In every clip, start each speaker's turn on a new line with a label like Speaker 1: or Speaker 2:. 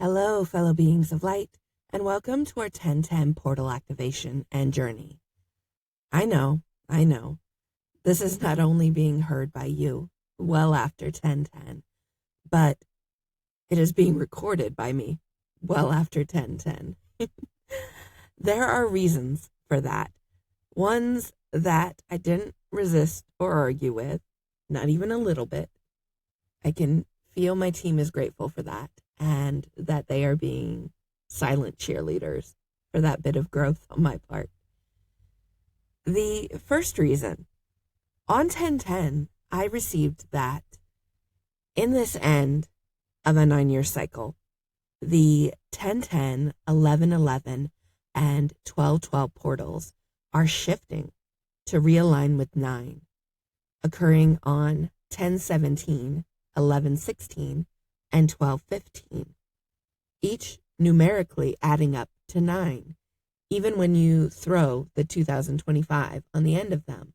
Speaker 1: Hello, fellow beings of light, and welcome to our 1010 portal activation and journey. I know, this is not only being heard by you well after 1010, but it is being recorded by me well after 1010. There are reasons for that. Ones that I didn't resist or argue with, not even a little bit. I can feel my team is grateful for that, and that they are being silent cheerleaders for that bit of growth on my part. The first reason, on 1010, I received that in this end of a 9-year cycle, the 1010, 1111, and 1212 portals are shifting to realign with 9, occurring on 1017, 1116, and 1215, each numerically adding up to 9, even when you throw the 2025 on the end of them.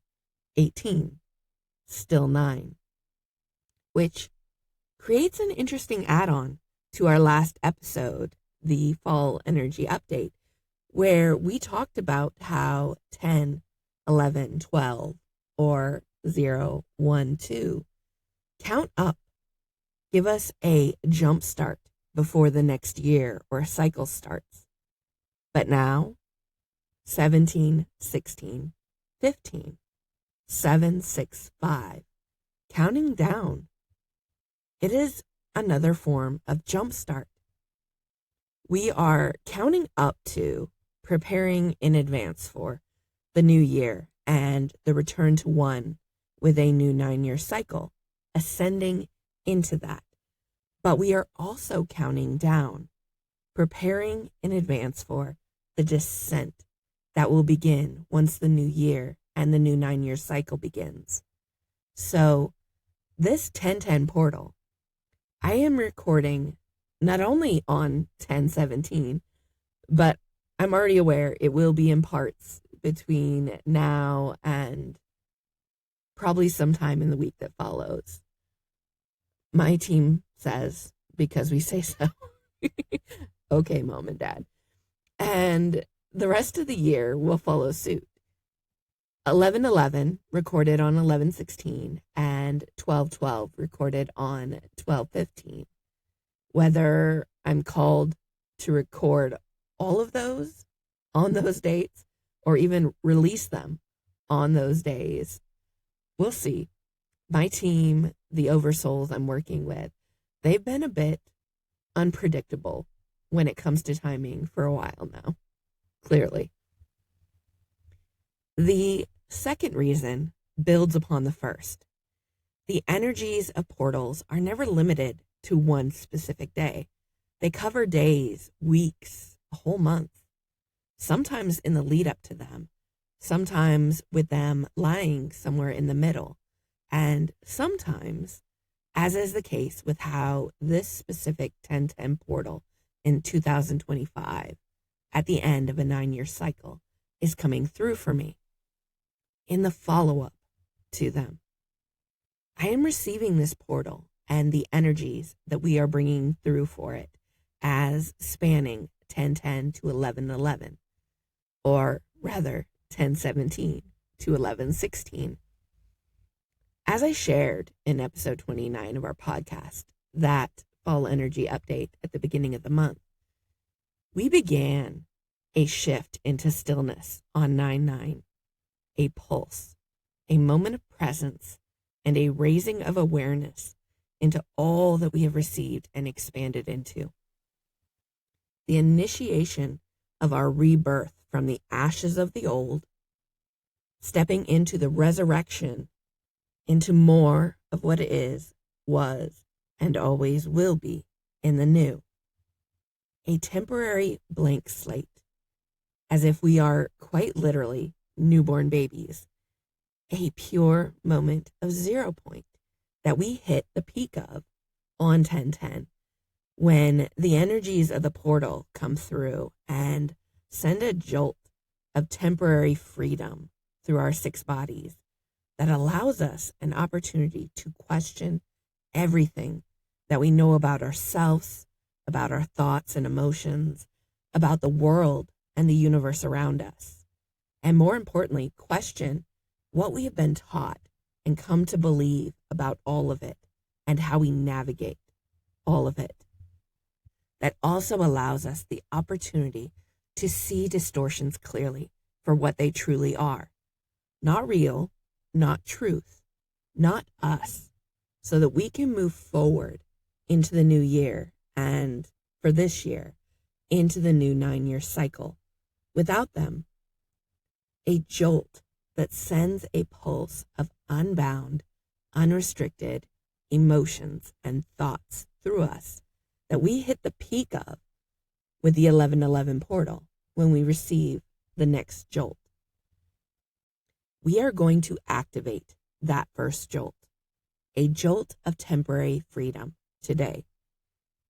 Speaker 1: 18, still 9, which creates an interesting add-on to our last episode, the fall energy update, where we talked about how 10, 11, 12, or 0, 1, 2 count up, give us a jump start before the next year or cycle starts. But now, 17, 16, 15, 7, 6, 5, counting down. It is another form of jump start. We are counting up to, preparing in advance for the new year and the return to 1 with a new 9-year cycle, ascending into that. But we are also counting down, preparing in advance for the descent that will begin once the new year and the new 9-year cycle begins. So this 1010 portal, I am recording not only on 1017, but I'm already aware it will be in parts between now and probably sometime in the week that follows. My team says, because we say so. Okay, Mom and Dad. And the rest of the year will follow suit. 1111 recorded on 1116 and 1212 recorded on 1215. Whether I'm called to record all of those on those dates or even release them on those days, we'll see. My team, the Oversouls I'm working with, they've been a bit unpredictable when it comes to timing for a while now, clearly. The second reason builds upon the first. The energies of portals are never limited to one specific day. They cover days, weeks, a whole month, sometimes in the lead up to them, sometimes with them lying somewhere in the middle, and sometimes, as is the case with how this specific 1010 portal in 2025, at the end of a 9-year cycle, is coming through for me, in the follow-up to them. I am receiving this portal and the energies that we are bringing through for it as spanning 1010 to 1111, or rather 1017 to 1116. As I shared in episode 29 of our podcast, that fall energy update at the beginning of the month, we began a shift into stillness on 9/9, a pulse, a moment of presence, and a raising of awareness into all that we have received and expanded into. The initiation of our rebirth from the ashes of the old, stepping into the resurrection, into more of what it is, was, and always will be in the new. A temporary blank slate, as if we are quite literally newborn babies. A pure moment of 0 point that we hit the peak of on 1010, when the energies of the portal come through and send a jolt of temporary freedom through our 6 bodies that allows us an opportunity to question everything that we know about ourselves, about our thoughts and emotions, about the world and the universe around us. And more importantly, question what we have been taught and come to believe about all of it and how we navigate all of it. That also allows us the opportunity to see distortions clearly for what they truly are. Not real, not truth, not us, so that we can move forward into the new year and for this year, into the new 9-year cycle. Without them, a jolt that sends a pulse of unbound, unrestricted emotions and thoughts through us that we hit the peak of with the 1111 portal when we receive the next jolt. We are going to activate that first jolt, a jolt of temporary freedom today,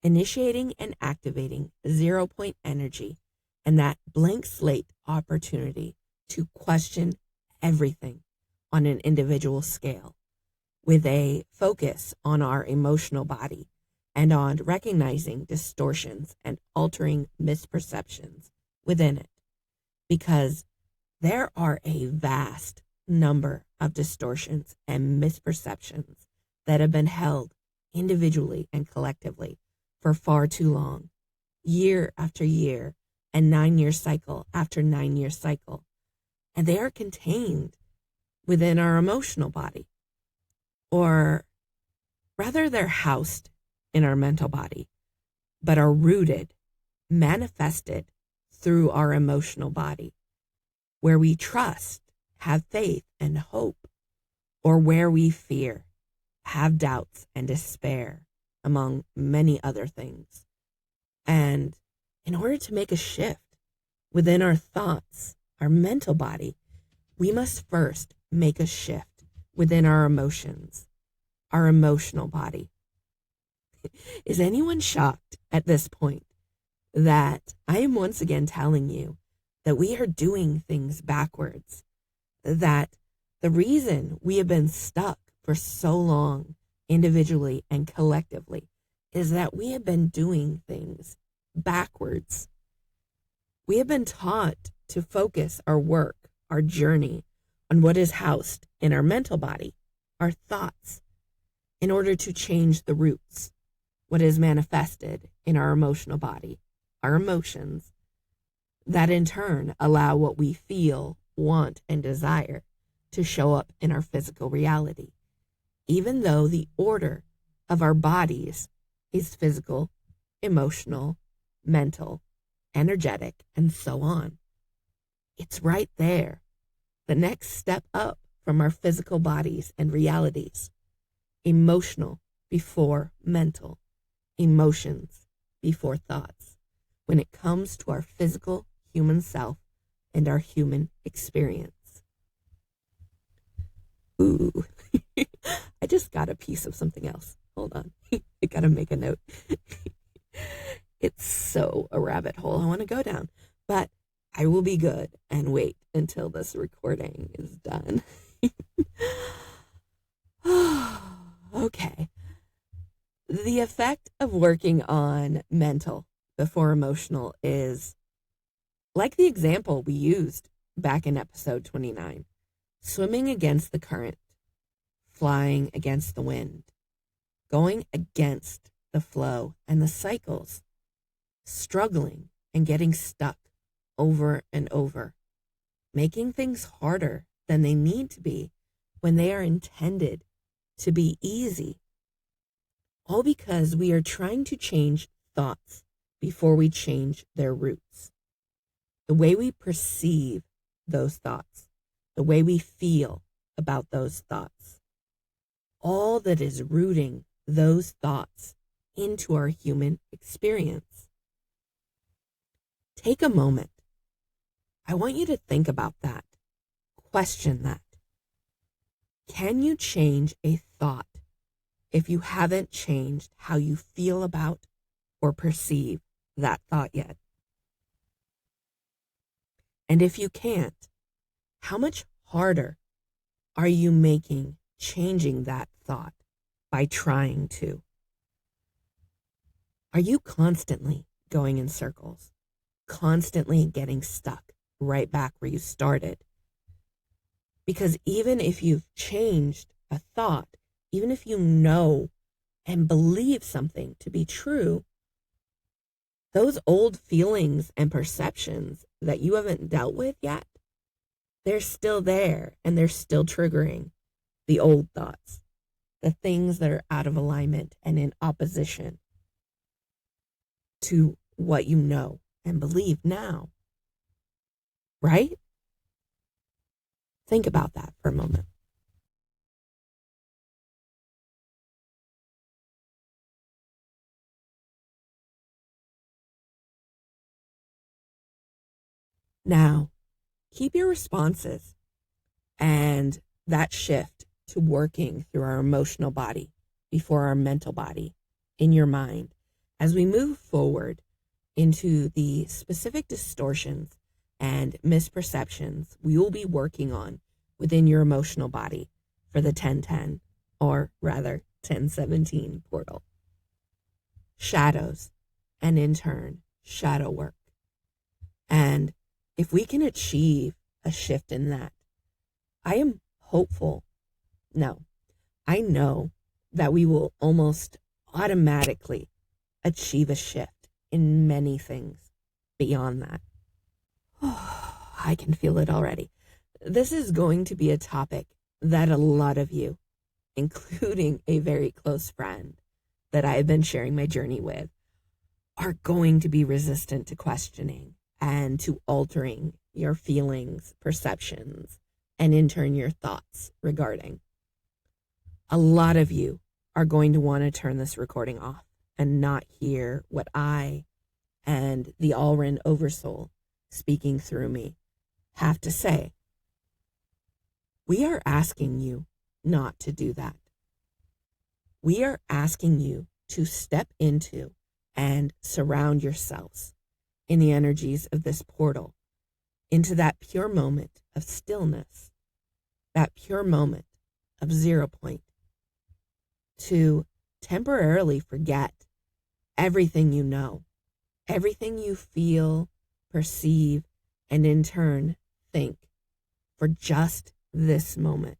Speaker 1: initiating and activating 0-point energy and that blank slate opportunity to question everything on an individual scale with a focus on our emotional body and on recognizing distortions and altering misperceptions within it. Because there are a vast number of distortions and misperceptions that have been held individually and collectively for far too long, year after year, and 9-year cycle after 9-year cycle. And they are contained within our emotional body, or rather they're housed in our mental body, but are rooted, manifested through our emotional body, where we trust, have faith and hope, or where we fear, have doubts and despair, among many other things. And in order to make a shift within our thoughts, our mental body, we must first make a shift within our emotions, our emotional body. Is anyone shocked at this point that I am once again telling you that we are doing things backwards? That the reason we have been stuck for so long, individually and collectively, is that we have been doing things backwards. We have been taught to focus our work, our journey, on what is housed in our mental body, our thoughts, in order to change the roots, what is manifested in our emotional body, our emotions, that in turn allow what we feel, want, and desire to show up in our physical reality, even though the order of our bodies is physical, emotional, mental, energetic, and so on. It's right there, the next step up from our physical bodies and realities. Emotional before mental, emotions before thoughts, when it comes to our physical human self and our human experience. Ooh, I just got a piece of something else. Hold on. I gotta make a note. It's so a rabbit hole I want to go down, but I will be good and wait until this recording is done. Okay. The effect of working on mental before emotional is like the example we used back in episode 29, swimming against the current, flying against the wind, going against the flow and the cycles, struggling and getting stuck over and over, making things harder than they need to be when they are intended to be easy. All because we are trying to change thoughts before we change their roots. The way we perceive those thoughts, the way we feel about those thoughts, all that is rooting those thoughts into our human experience. Take a moment. I want you to think about that. Question that. Can you change a thought if you haven't changed how you feel about or perceive that thought yet? And if you can't, how much harder are you making changing that thought by trying to? Are you constantly going in circles, constantly getting stuck right back where you started? Because even if you've changed a thought, even if you know and believe something to be true, those old feelings and perceptions that you haven't dealt with yet, they're still there and they're still triggering the old thoughts, the things that are out of alignment and in opposition to what you know and believe now, right? Think about that for a moment. Now, keep your responses and that shift to working through our emotional body before our mental body in your mind as we move forward into the specific distortions and misperceptions we will be working on within your emotional body for the 1010, or rather 1017 portal. Shadows, and in turn, shadow work. And if we can achieve a shift in that, I am hopeful. No, I know that we will almost automatically achieve a shift in many things beyond that. Oh, I can feel it already. This is going to be a topic that a lot of you, including a very close friend that I have been sharing my journey with, are going to be resistant to questioning and to altering your feelings, perceptions, and in turn your thoughts regarding. A lot of you are going to want to turn this recording off and not hear what I and the Alren Oversoul speaking through me have to say. We are asking you not to do that. We are asking you to step into and surround yourselves in the energies of this portal, into that pure moment of stillness, that pure moment of 0 point, to temporarily forget everything you know, everything you feel, perceive, and in turn think for just this moment,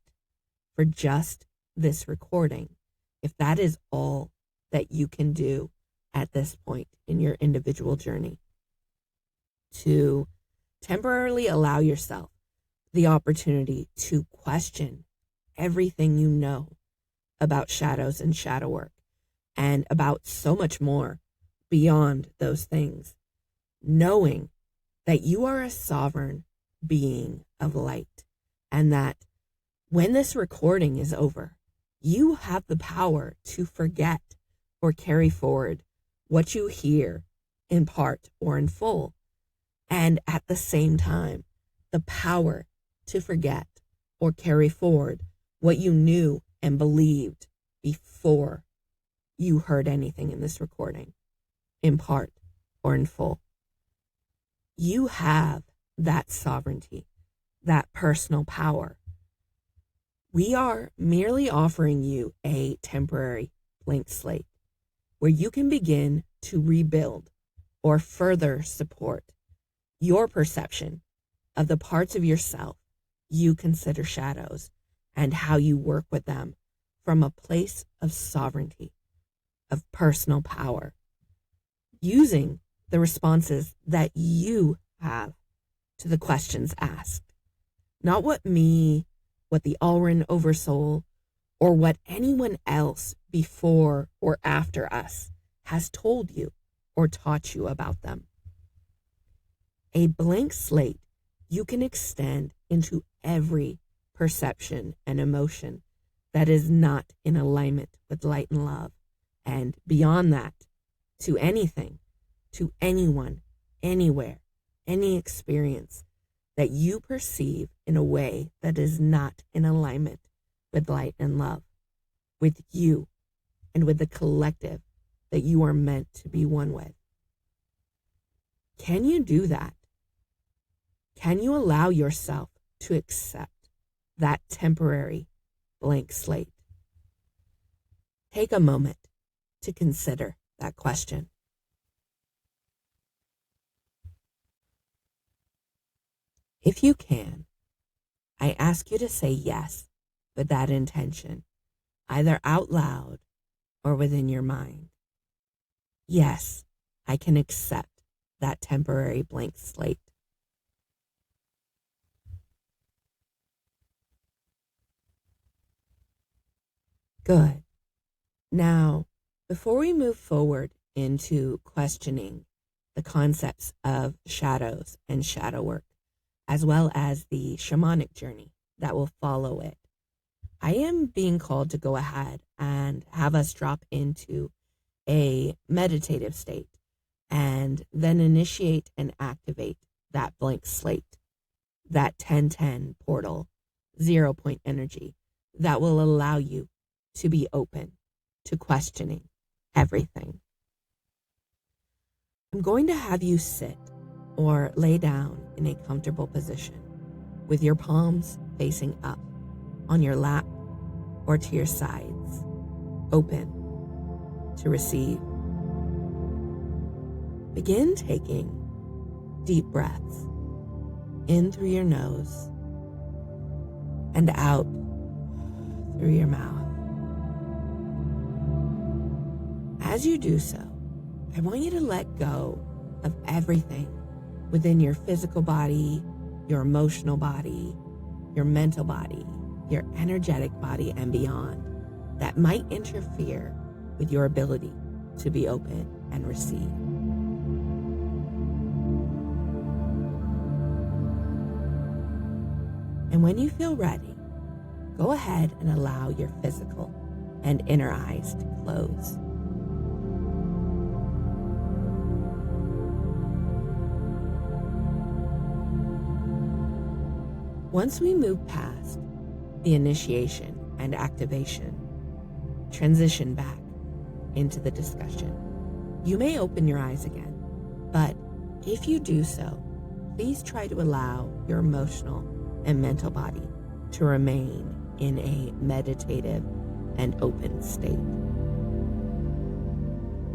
Speaker 1: for just this recording, if that is all that you can do at this point in your individual journey, to temporarily allow yourself the opportunity to question everything you know about shadows and shadow work and about so much more beyond those things, knowing that you are a sovereign being of light and that when this recording is over, you have the power to forget or carry forward what you hear in part or in full, and at the same time, the power to forget or carry forward what you knew and believed before you heard anything in this recording, in part or in full. You have that sovereignty, that personal power. We are merely offering you a temporary blank slate where you can begin to rebuild or further support your perception of the parts of yourself you consider shadows and how you work with them from a place of sovereignty, of personal power, using the responses that you have to the questions asked. Not what me, what the Alren Oversoul, or what anyone else before or after us has told you or taught you about them. A blank slate you can extend into every perception and emotion that is not in alignment with light and love, and beyond that, to anything, to anyone, anywhere, any experience that you perceive in a way that is not in alignment with light and love, with you and with the collective that you are meant to be one with. Can you do that? Can you allow yourself to accept that temporary blank slate? Take a moment to consider that question. If you can, I ask you to say yes with that intention, either out loud or within your mind. Yes, I can accept that temporary blank slate. Good. Now, before we move forward into questioning the concepts of shadows and shadow work, as well as the shamanic journey that will follow it, I am being called to go ahead and have us drop into a meditative state and then initiate and activate that blank slate, that 1010 portal, 0 point energy that will allow you to be open to questioning everything. I'm going to have you sit or lay down in a comfortable position with your palms facing up on your lap or to your sides, open to receive. Begin taking deep breaths in through your nose and out through your mouth. As you do so, I want you to let go of everything within your physical body, your emotional body, your mental body, your energetic body, and beyond that might interfere with your ability to be open and receive. And when you feel ready, go ahead and allow your physical and inner eyes to close. Once we move past the initiation and activation, transition back into the discussion. You may open your eyes again, but if you do so, please try to allow your emotional and mental body to remain in a meditative and open state.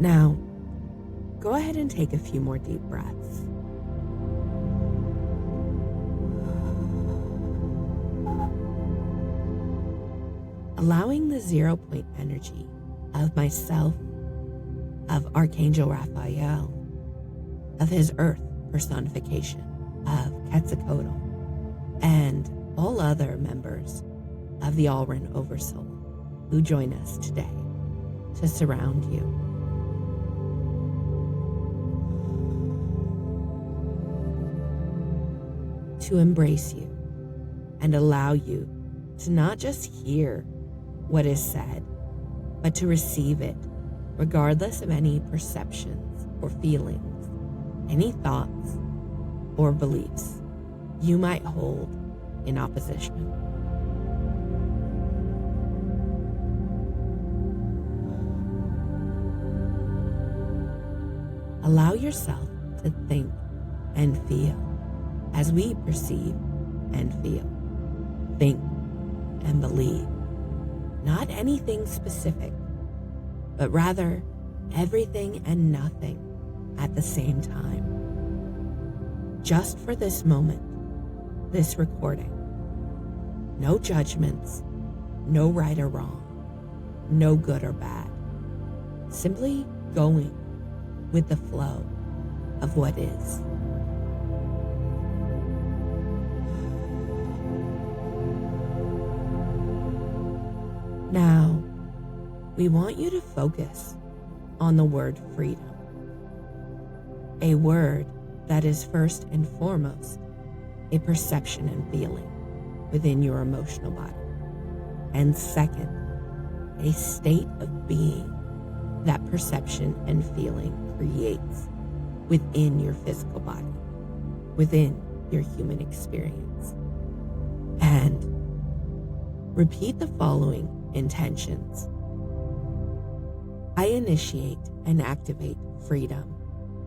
Speaker 1: Now, go ahead and take a few more deep breaths. Allowing the 0 point energy of myself, of Archangel Raphael, of his earth personification, of Quetzalcoatl, and all other members of the Alren Oversoul who join us today to surround you. To embrace you and allow you to not just hear what is said, but to receive it, regardless of any perceptions or feelings, any thoughts or beliefs you might hold in opposition. Allow yourself to think and feel as we perceive and feel. Think and believe. Not anything specific, but rather everything and nothing at the same time. Just for this moment, this recording. No judgments, no right or wrong, no good or bad. Simply going with the flow of what is. Now, we want you to focus on the word freedom. A word that is first and foremost a perception and feeling within your emotional body. And second, a state of being that perception and feeling creates within your physical body, within your human experience. And repeat the following intentions. I initiate and activate freedom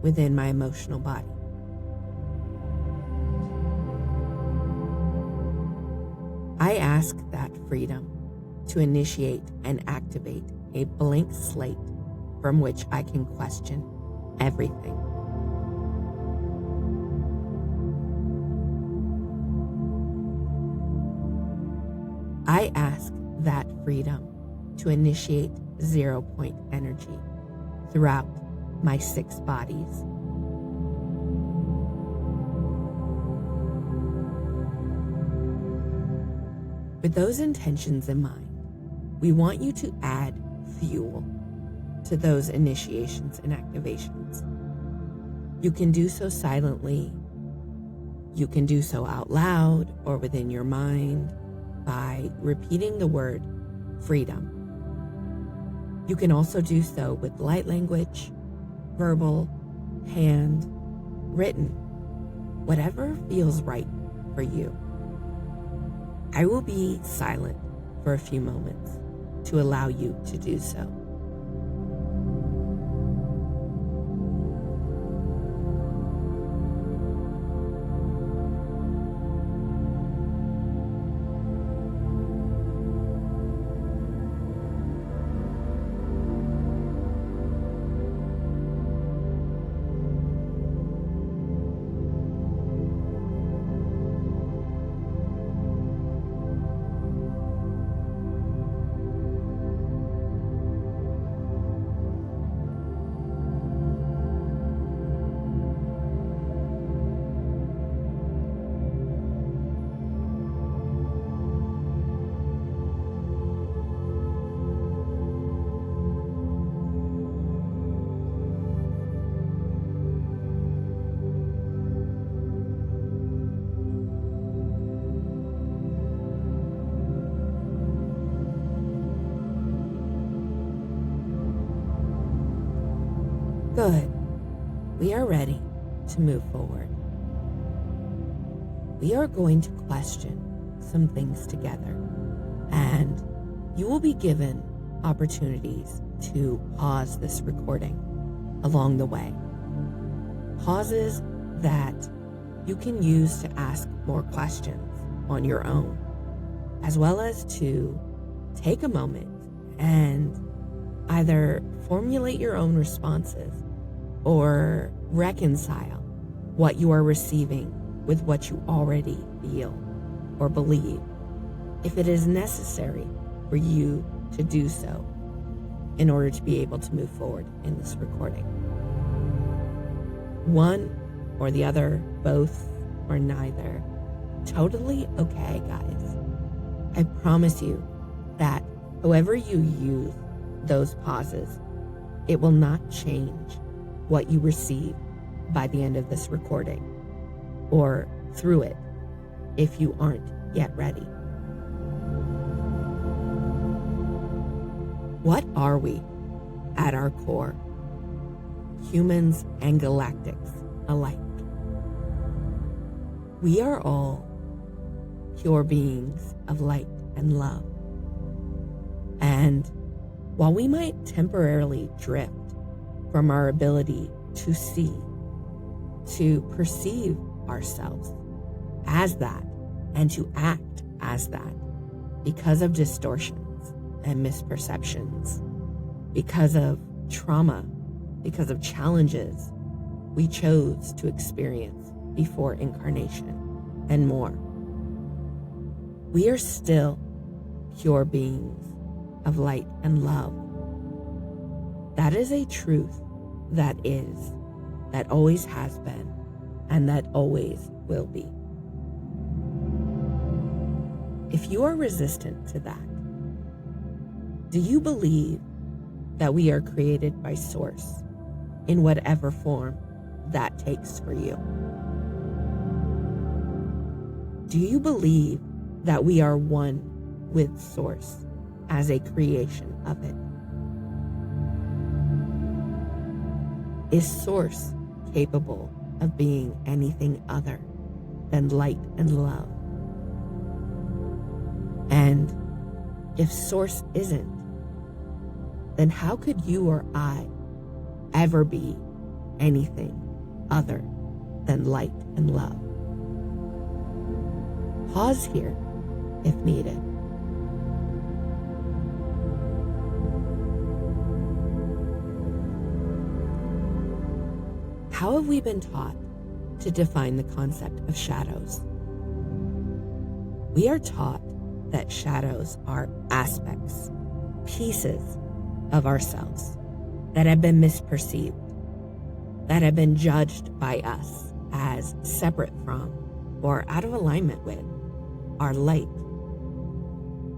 Speaker 1: within my emotional body. I ask that freedom to initiate and activate a blank slate from which I can question everything. I ask that freedom to initiate 0-point energy throughout my 6 bodies. With those intentions in mind, we want you to add fuel to those initiations and activations. You can do so silently. You can do so out loud or within your mind by repeating the word freedom. You can also do so with light language, verbal, hand, written, whatever feels right for you. I will be silent for a few moments to allow you to do so. Good. We are ready to move forward. We are going to question some things together, and you will be given opportunities to pause this recording along the way. Pauses that you can use to ask more questions on your own, as well as to take a moment and either formulate your own responses or reconcile what you are receiving with what you already feel or believe, if it is necessary for you to do so in order to be able to move forward in this recording. One or the other, both or neither, totally okay, guys. I promise you that however you use those pauses, it will not change what you receive by the end of this recording or through it if you aren't yet ready. What are we at our core? Humans and galactics alike. We are all pure beings of light and love. And while we might temporarily drift from our ability to see, to perceive ourselves as that, and to act as that because of distortions and misperceptions, because of trauma, because of challenges we chose to experience before incarnation, and more. We are still pure beings of light and love. That is a truth that is, that always has been, and that always will be. If you are resistant to that, do you believe that we are created by Source in whatever form that takes for you? Do you believe that we are one with Source as a creation of it? Is Source capable of being anything other than light and love? And if Source isn't, then how could you or I ever be anything other than light and love? Pause here if needed. How have we been taught to define the concept of shadows? We are taught that shadows are aspects, pieces of ourselves that have been misperceived, that have been judged by us as separate from or out of alignment with our light,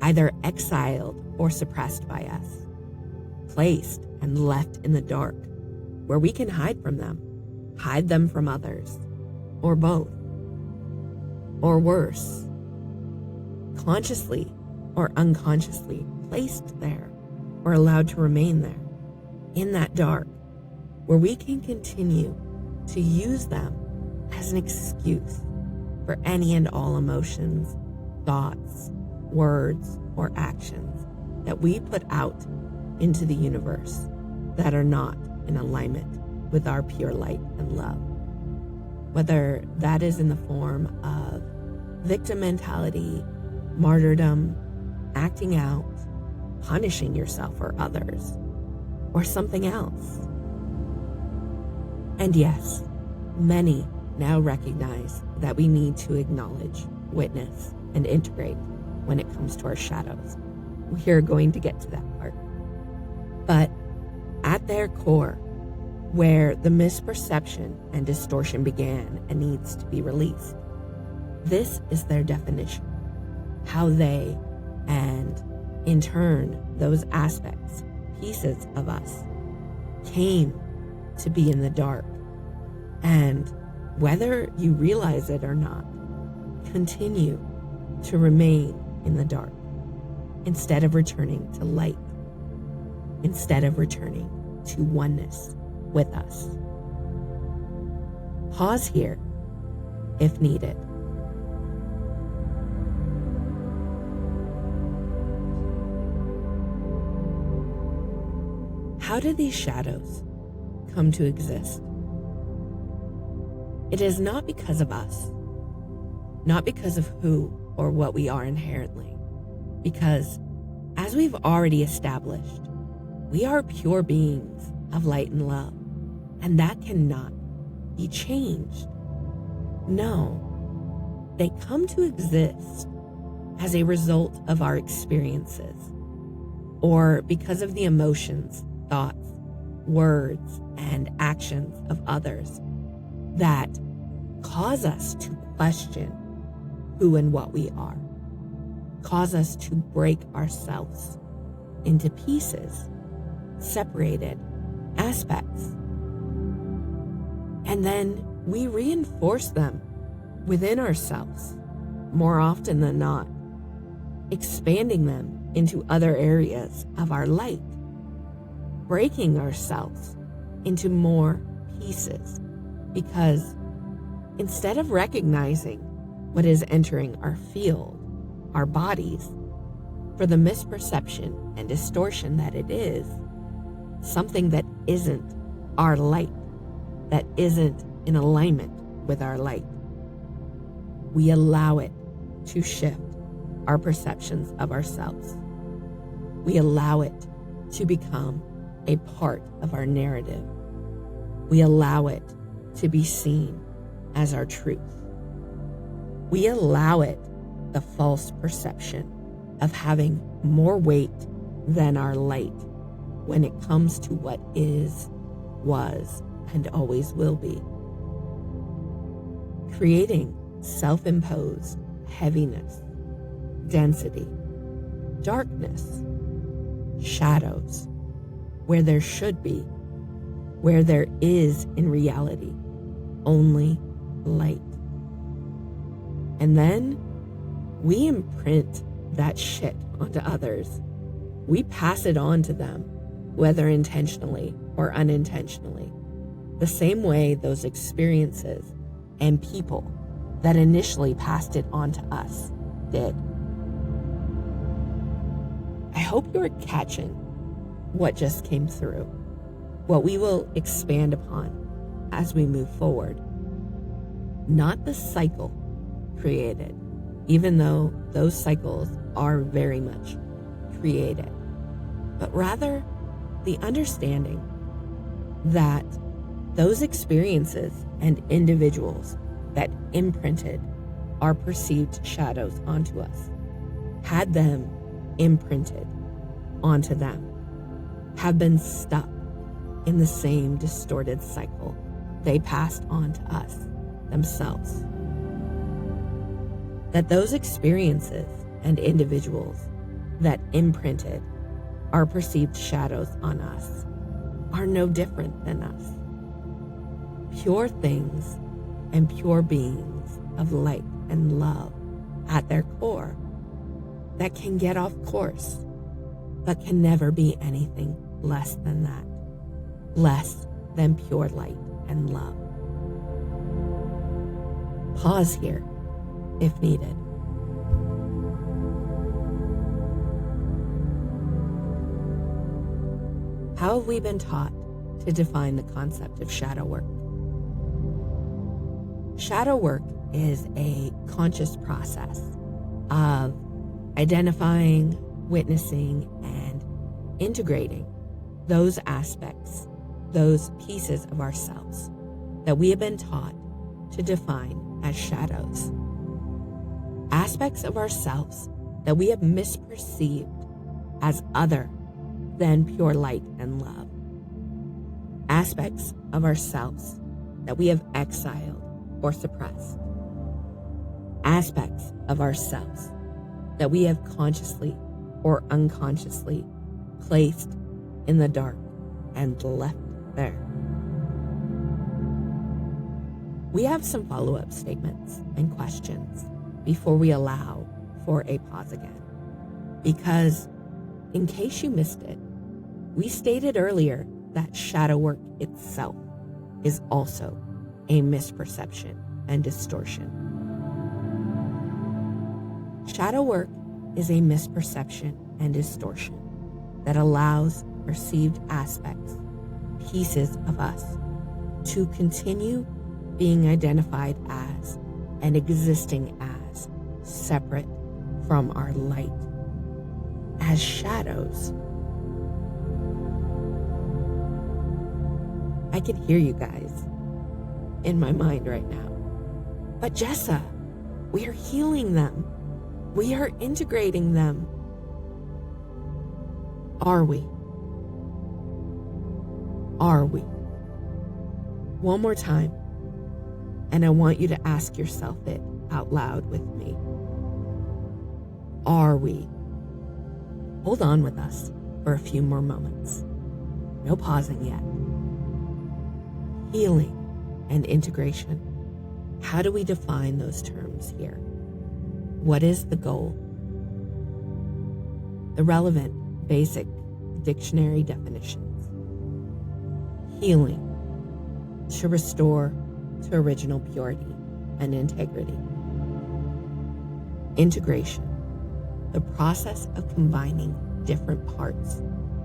Speaker 1: either exiled or suppressed by us, placed and left in the dark where we can hide them from others, or both, or worse, consciously or unconsciously placed there or allowed to remain there in that dark where we can continue to use them as an excuse for any and all emotions, thoughts, words, or actions that we put out into the universe that are not in alignment with our pure light and love. Whether that is in the form of victim mentality, martyrdom, acting out, punishing yourself or others, or something else. And yes, many now recognize that we need to acknowledge, witness, and integrate when it comes to our shadows. We are going to get to that part. But at their core, where the misperception and distortion began and needs to be released, this is their definition. How they, and in turn, those aspects, pieces of us, came to be in the dark. And whether you realize it or not, continue to remain in the dark instead of returning to light, instead of returning to oneness with us. Pause here if needed. How did these shadows come to exist? It is not because of us, not because of who or what we are inherently, because as we've already established, we are pure beings of light and love, and that cannot be changed. No, they come to exist as a result of our experiences, or because of the emotions, thoughts, words, and actions of others that cause us to question who and what we are, cause us to break ourselves into pieces, separated aspects. And then we reinforce them within ourselves more often than not, expanding them into other areas of our light, breaking ourselves into more pieces, because instead of recognizing what is entering our field, our bodies, for the misperception and distortion that it is, something that isn't our light, that isn't in alignment with our light, we allow it to shift our perceptions of ourselves. We allow it to become a part of our narrative. We allow it to be seen as our truth. We allow it the false perception of having more weight than our light when it comes to what is, was, and always will be, creating self-imposed heaviness, density, darkness, shadows, where there should be, where there is in reality, only light. And then we imprint that shit onto others. We pass it on to them, whether intentionally or unintentionally, the same way those experiences and people that initially passed it on to us did. I hope you're catching what just came through, what we will expand upon as we move forward. Not the cycle created, even though those cycles are very much created, but rather the understanding that those experiences and individuals that imprinted our perceived shadows onto us had them imprinted onto them, have been stuck in the same distorted cycle they passed on to us themselves. That those experiences and individuals that imprinted our perceived shadows on us are no different than us. Pure things and pure beings of light and love at their core that can get off course, but can never be anything less than that, less than pure light and love. Pause here if needed. How have we been taught to define the concept of shadow work? Shadow work is a conscious process of identifying, witnessing, and integrating those aspects, those pieces of ourselves that we have been taught to define as shadows. Aspects of ourselves that we have misperceived as other than pure light and love. Aspects of ourselves that we have exiled or suppressed. Aspects of ourselves that we have consciously or unconsciously placed in the dark and left there. We have some follow-up statements and questions before we allow for a pause again. Because in case you missed it, we stated earlier that shadow work itself is also a misperception and distortion. Shadow work is a misperception and distortion that allows perceived aspects, pieces of us, to continue being identified as and existing as separate from our light, as shadows. I can hear you guys in my mind right now. But Jessa, we are healing them. We are integrating them. Are we? Are we? One more time, and I want you to ask yourself it out loud with me. Are we? Hold on with us for a few more moments. No pausing yet. Healing and integration. How do we define those terms here? What is the goal? The relevant, basic dictionary definitions. Healing, to restore to original purity and integrity. Integration, the process of combining different parts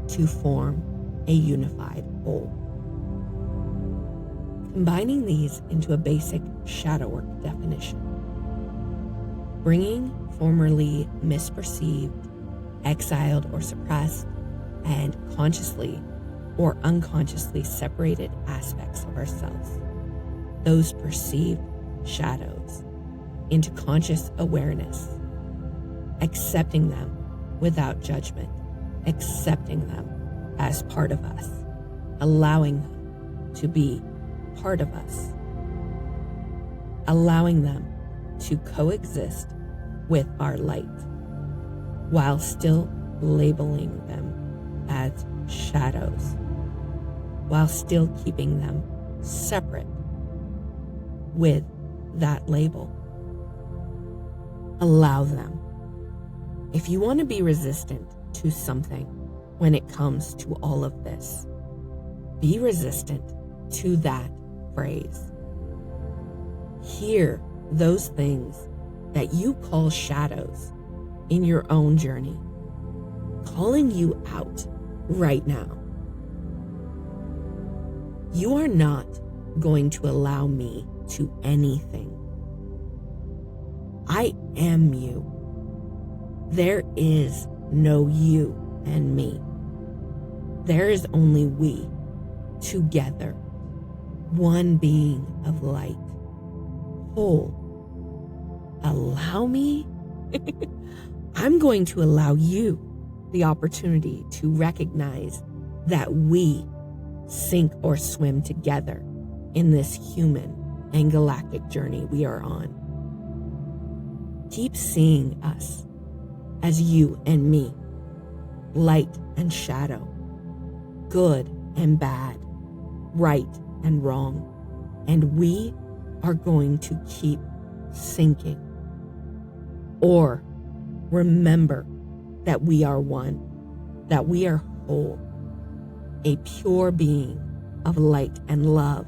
Speaker 1: to form a unified whole. Combining these into a basic shadow work definition. Bringing formerly misperceived, exiled or suppressed, and consciously or unconsciously separated aspects of ourselves, those perceived shadows, into conscious awareness, accepting them without judgment, accepting them as part of us, allowing them to be part of us, allowing them to coexist with our light while still labeling them as shadows, while still keeping them separate with that label. Allow them. If you want to be resistant to something when it comes to all of this, be resistant to that phrase. Hear those things that you call shadows in your own journey, calling you out right now. You are not going to allow me to anything. I am you. There is no you and me. There is only we, together, one being of light, whole. Allow me? I'm going to allow you the opportunity to recognize that we sink or swim together in this human and galactic journey we are on. Keep seeing us as you and me, light and shadow, good and bad, right and wrong, and we are going to keep sinking. Or remember that we are one, that we are whole, a pure being of light and love.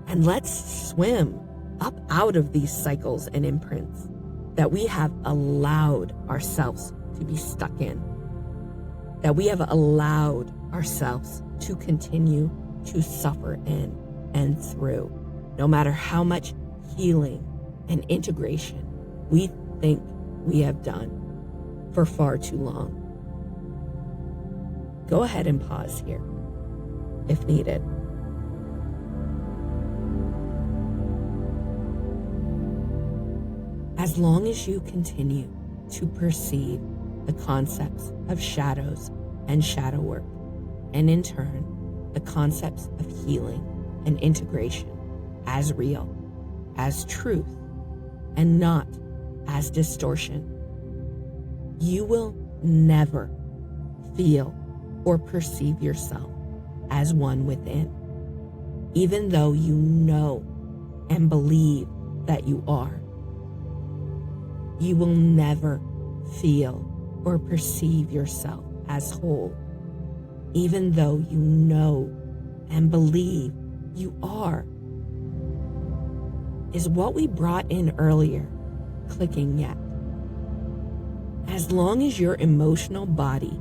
Speaker 1: And let's swim up out of these cycles and imprints that we have allowed ourselves to be stuck in, that we have allowed ourselves to continue to suffer in and through, no matter how much healing and integration we think we have done for far too long. Go ahead and pause here if needed. As long as you continue to perceive the concepts of shadows and shadow work, and in turn, the concepts of healing and integration as real, as truth, and not as distortion, you will never feel or perceive yourself as one within, even though you know and believe that you are. You will never feel or perceive yourself as whole, even though you know and believe you are. Is what we brought in earlier clicking yet? As long as your emotional body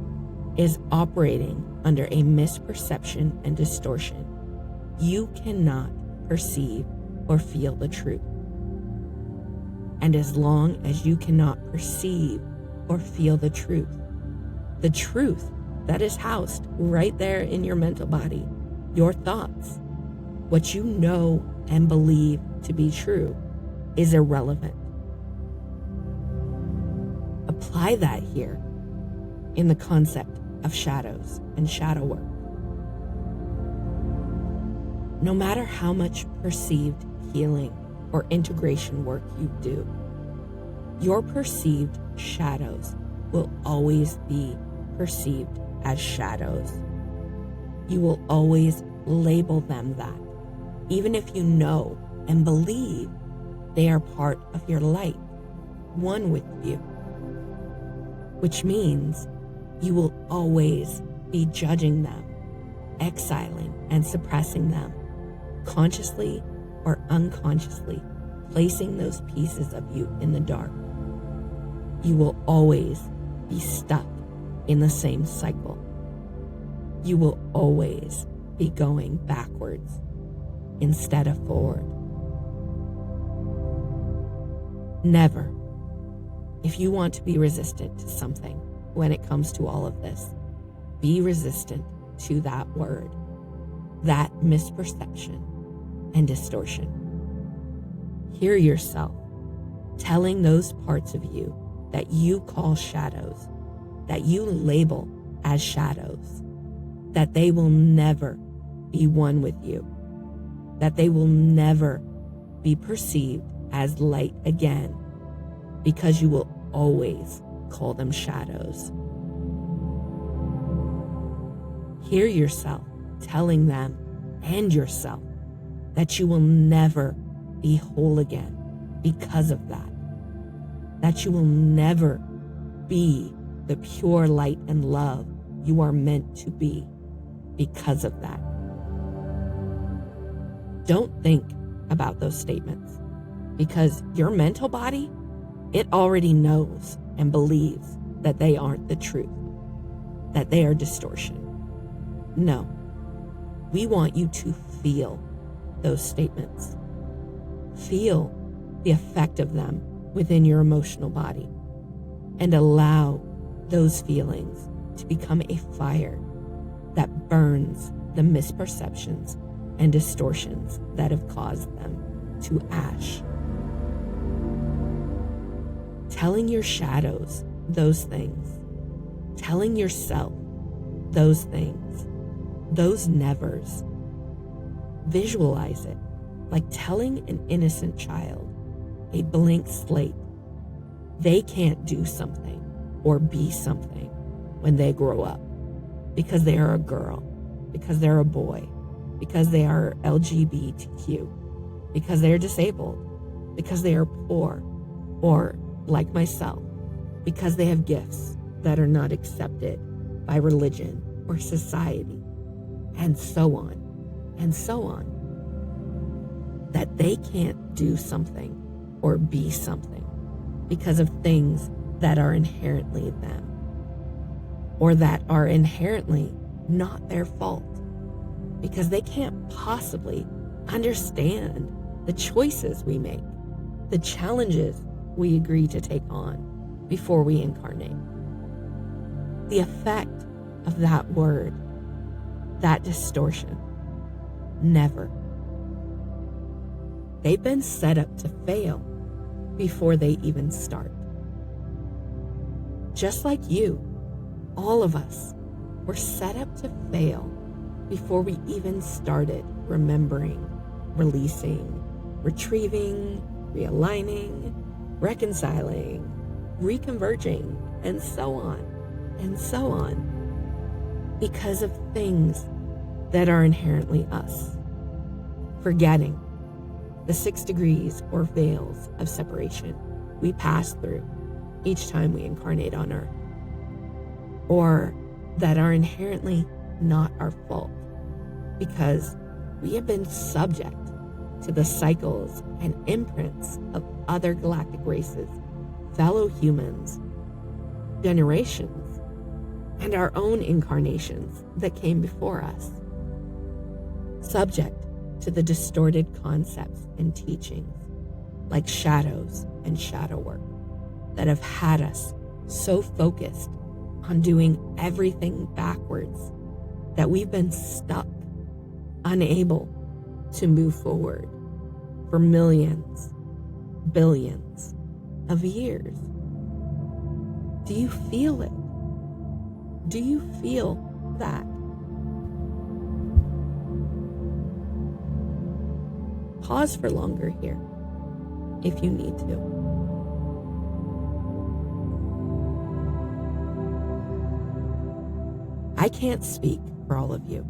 Speaker 1: is operating under a misperception and distortion, you cannot perceive or feel the truth. And as long as you cannot perceive or feel the truth that is housed right there in your mental body, your thoughts, what you know and believe to be true, is irrelevant. Apply that here in the concept of shadows and shadow work. No matter how much perceived healing or integration work you do, your perceived shadows will always be perceived as shadows. You will always label them that, even if you know and believe they are part of your light, one with you. Which means you will always be judging them, exiling and suppressing them, consciously or unconsciously placing those pieces of you in the dark. You will always be stuck in the same cycle. You will always be going backwards instead of forward. Never, if you want to be resistant to something when it comes to all of this, be resistant to that word, that misperception and distortion. Hear yourself telling those parts of you that you call shadows, that you label as shadows, that they will never be one with you, that they will never be perceived as light again, because you will always call them shadows. Hear yourself telling them and yourself that you will never be whole again because of that, that you will never be the pure light and love you are meant to be because of that. Don't think about those statements, because your mental body, it already knows and believes that they aren't the truth, that they are distortion. No, we want you to feel those statements. Feel the effect of them within your emotional body, and allow those feelings to become a fire that burns the misperceptions and distortions that have caused them to ash. Telling your shadows those things, telling yourself those things, those nevers. Visualize it like telling an innocent child, a blank slate, they can't do something or be something when they grow up because they are a girl, because they're a boy, because they are LGBTQ, because they are disabled, because they are poor, or like myself, because they have gifts that are not accepted by religion or society, and so on, and so on. That they can't do something or be something because of things that are inherently them, or that are inherently not their fault, because they can't possibly understand the choices we make, the challenges we agree to take on before we incarnate. The effect of that word, that distortion, never. They've been set up to fail before they even start. Just like you, all of us were set up to fail before we even started remembering, releasing, retrieving, realigning, reconciling, reconverging, and so on, and so on, because of things that are inherently us. Forgetting the 6 degrees or veils of separation we pass through each time we incarnate on Earth, or that are inherently not our fault because we have been subject to the cycles and imprints of other galactic races, fellow humans, generations, and our own incarnations that came before us. Subject to the distorted concepts and teachings like shadows and shadow work that have had us so focused on doing everything backwards that we've been stuck, unable to move forward for millions, billions of years. Do you feel it? Do you feel that? Pause for longer here if you need to. I can't speak for all of you,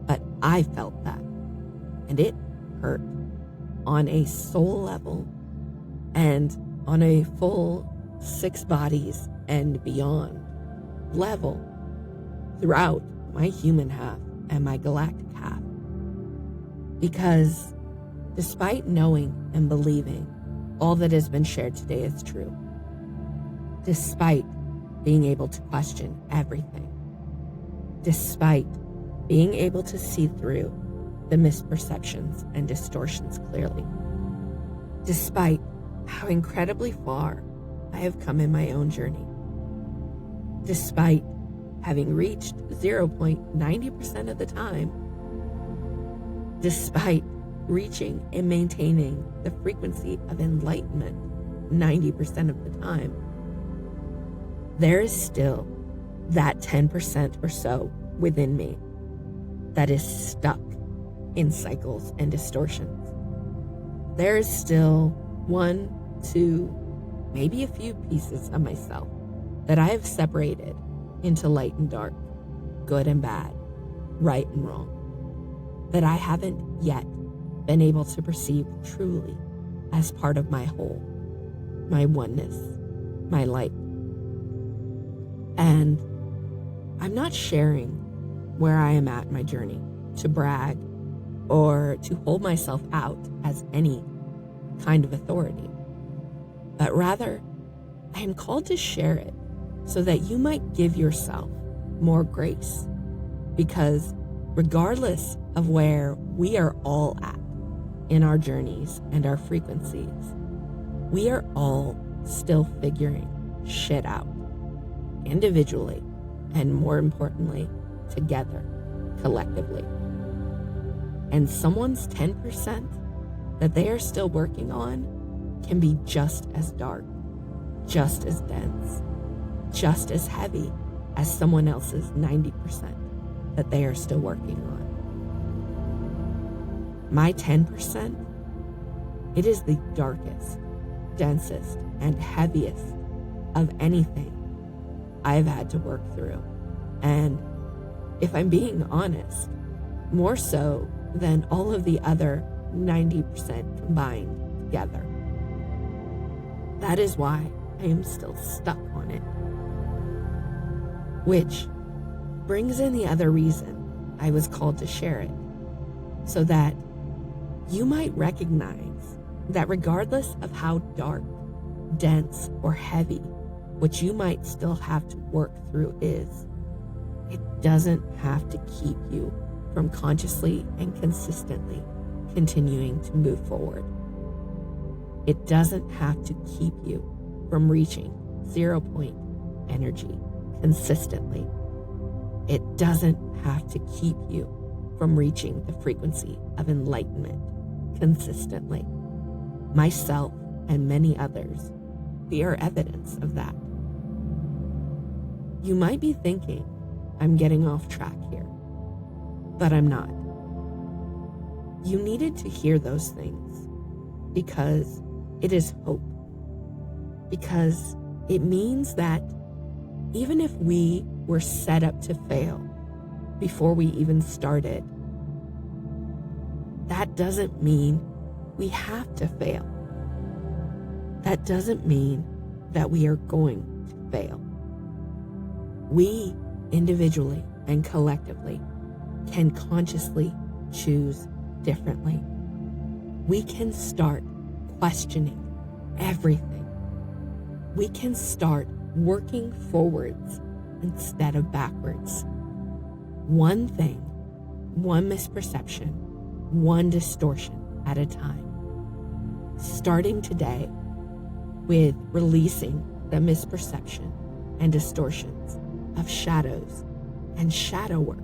Speaker 1: but I felt that, and it hurt on a soul level and on a full 6 bodies and beyond level throughout my human half and my galactic half. Because despite knowing and believing all that has been shared today is true, despite being able to question everything, despite being able to see through the misperceptions and distortions clearly, despite how incredibly far I have come in my own journey, despite having reached 0.90% of the time, despite reaching and maintaining the frequency of enlightenment 90% of the time, there is still that 10% or so within me that is stuck in cycles and distortions. There is still 1, 2, maybe a few pieces of myself that I have separated into light and dark, good and bad, right and wrong, that I haven't yet been able to perceive truly as part of my whole, my oneness, my light. And I'm not sharing where I am at in my journey to brag or to hold myself out as any kind of authority, but rather I am called to share it so that you might give yourself more grace, because regardless of where we are all at in our journeys and our frequencies, we are all still figuring shit out individually and, more importantly, together, collectively. And someone's 10% that they are still working on can be just as dark, just as dense, just as heavy as someone else's 90% that they are still working on. My 10%, it is the darkest, densest, and heaviest of anything I've had to work through. And if I'm being honest, more so than all of the other 90% combined together. That is why I am still stuck on it. Which brings in the other reason I was called to share it, so that you might recognize that regardless of how dark, dense, or heavy what you might still have to work through is, it doesn't have to keep you from consciously and consistently continuing to move forward. It doesn't have to keep you from reaching 0 point energy consistently. It doesn't have to keep you from reaching the frequency of enlightenment consistently. Myself and many others, we are evidence of that. You might be thinking, I'm getting off track here, but I'm not. You needed to hear those things because it is hope. Because it means that even if we were set up to fail before we even started, that doesn't mean we have to fail. That doesn't mean that we are going to fail. We individually and collectively can consciously choose differently. We can start questioning everything. We can start working forwards instead of backwards. One thing, one misperception, one distortion at a time. Starting today with releasing the misperception and distortions of shadows and shadow work.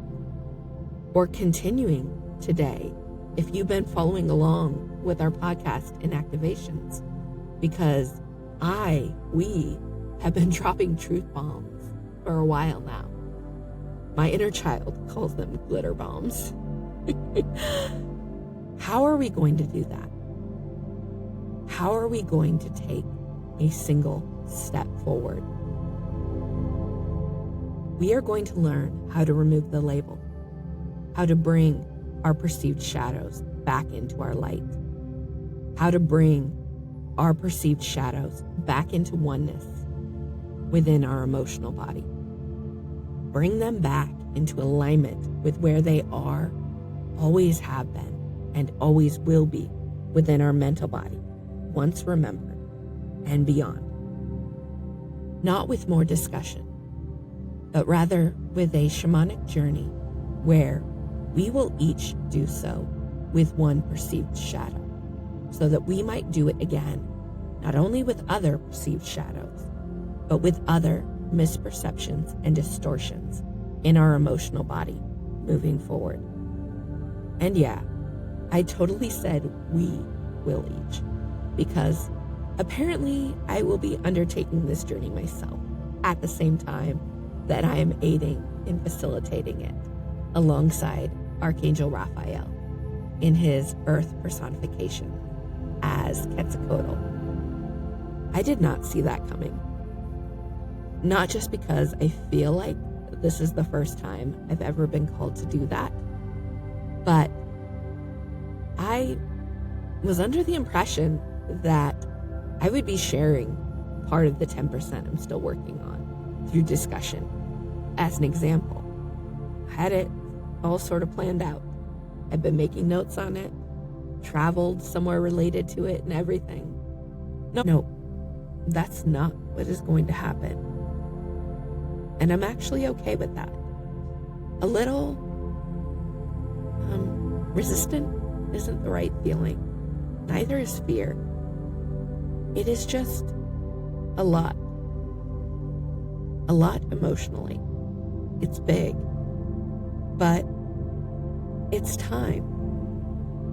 Speaker 1: Or continuing today, if you've been following along with our podcast and activations, because we have been dropping truth bombs for a while now. My inner child calls them glitter bombs. How are we going to do that? How are we going to take a single step forward? We are going to learn how to remove the label, how to bring our perceived shadows back into our light, how to bring our perceived shadows back into oneness within our emotional body. Bring them back into alignment with where they are, always have been, and always will be within our mental body, once remembered, and beyond. Not with more discussion, but rather with a shamanic journey where we will each do so with one perceived shadow, so that we might do it again, not only with other perceived shadows, but with other misperceptions and distortions in our emotional body moving forward. And yeah, I totally said we will each, because apparently I will be undertaking this journey myself at the same time that I am aiding in facilitating it alongside Archangel Raphael in his earth personification as Quetzalcoatl. I did not see that coming. Not just because I feel like this is the first time I've ever been called to do that, but I was under the impression that I would be sharing part of the 10% I'm still working on through discussion. As an example, I had it all sort of planned out. I've been making notes on it, traveled somewhere related to it and everything. No, that's not what is going to happen. And I'm actually okay with that. A little resistant isn't the right feeling. Neither is fear. It is just a lot. A lot emotionally. It's big. But it's time.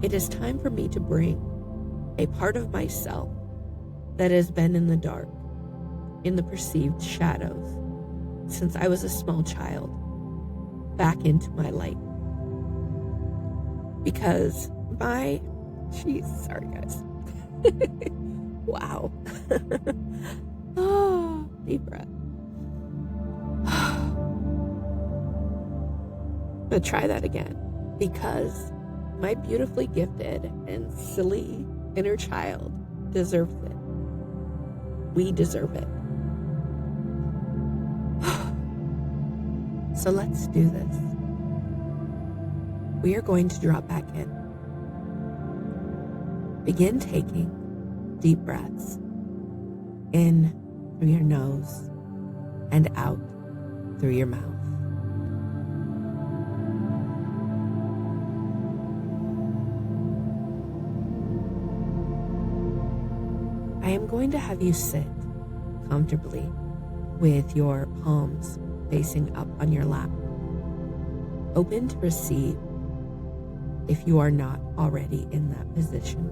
Speaker 1: It is time for me to bring a part of myself that has been in the dark, in the perceived shadows since I was a small child back into my light. Because sorry guys. Wow. Oh, deep breath. But try that again. Because my beautifully gifted and silly inner child deserves it. We deserve it. So let's do this. We are going to drop back in. Begin taking deep breaths in through your nose and out through your mouth. I am going to have you sit comfortably with your palms facing up on your lap, open to receive if you are not already in that position.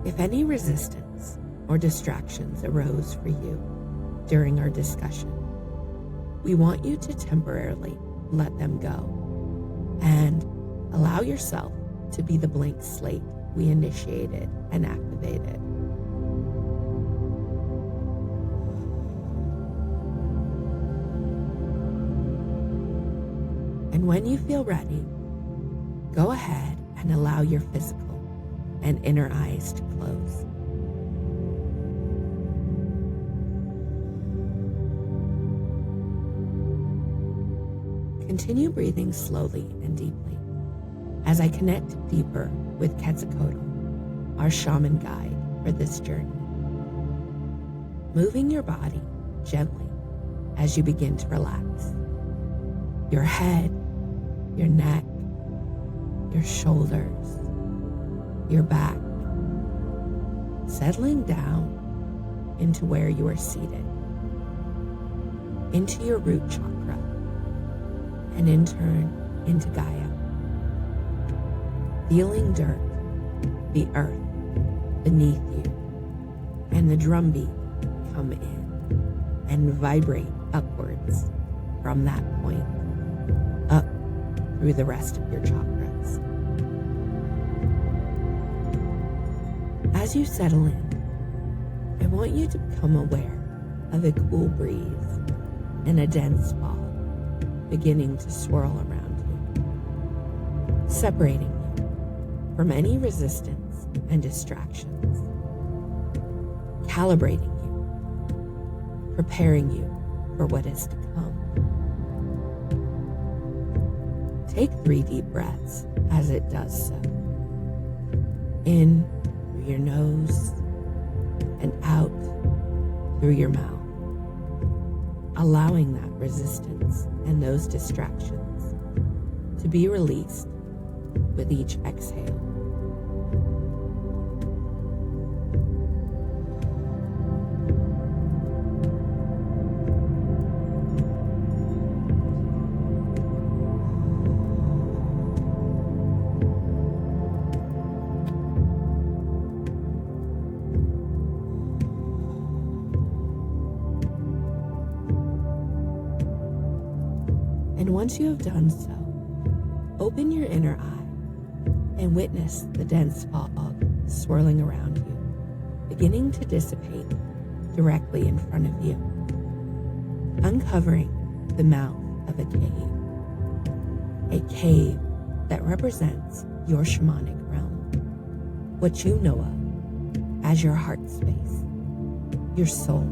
Speaker 1: If any resistance or distractions arose for you during our discussion, we want you to temporarily let them go and allow yourself to be the blank slate we initiated and activated. And when you feel ready, go ahead and allow your physical and inner eyes to close. Continue breathing slowly and deeply as I connect deeper with Quetzalcoatl, our shaman guide for this journey. Moving your body gently as you begin to relax. Your head, your neck, your shoulders, your back, settling down into where you are seated, into your root chakra, and in turn into Gaia. Feeling dirt, the earth beneath you, and the drumbeat come in and vibrate upwards from that point, up through the rest of your chakras. As you settle in, I want you to become aware of a cool breeze and a dense fog beginning to swirl around you, separating you from any resistance and distractions, calibrating you, preparing you for what is to come. Take 3 deep breaths as it does so. In through your nose and out through your mouth, allowing that resistance and those distractions to be released with each exhale. And once you have done so, open your inner eye and witness the dense fog swirling around you, beginning to dissipate directly in front of you, uncovering the mouth of a cave that represents your shamanic realm, what you know of as your heart space, your soul,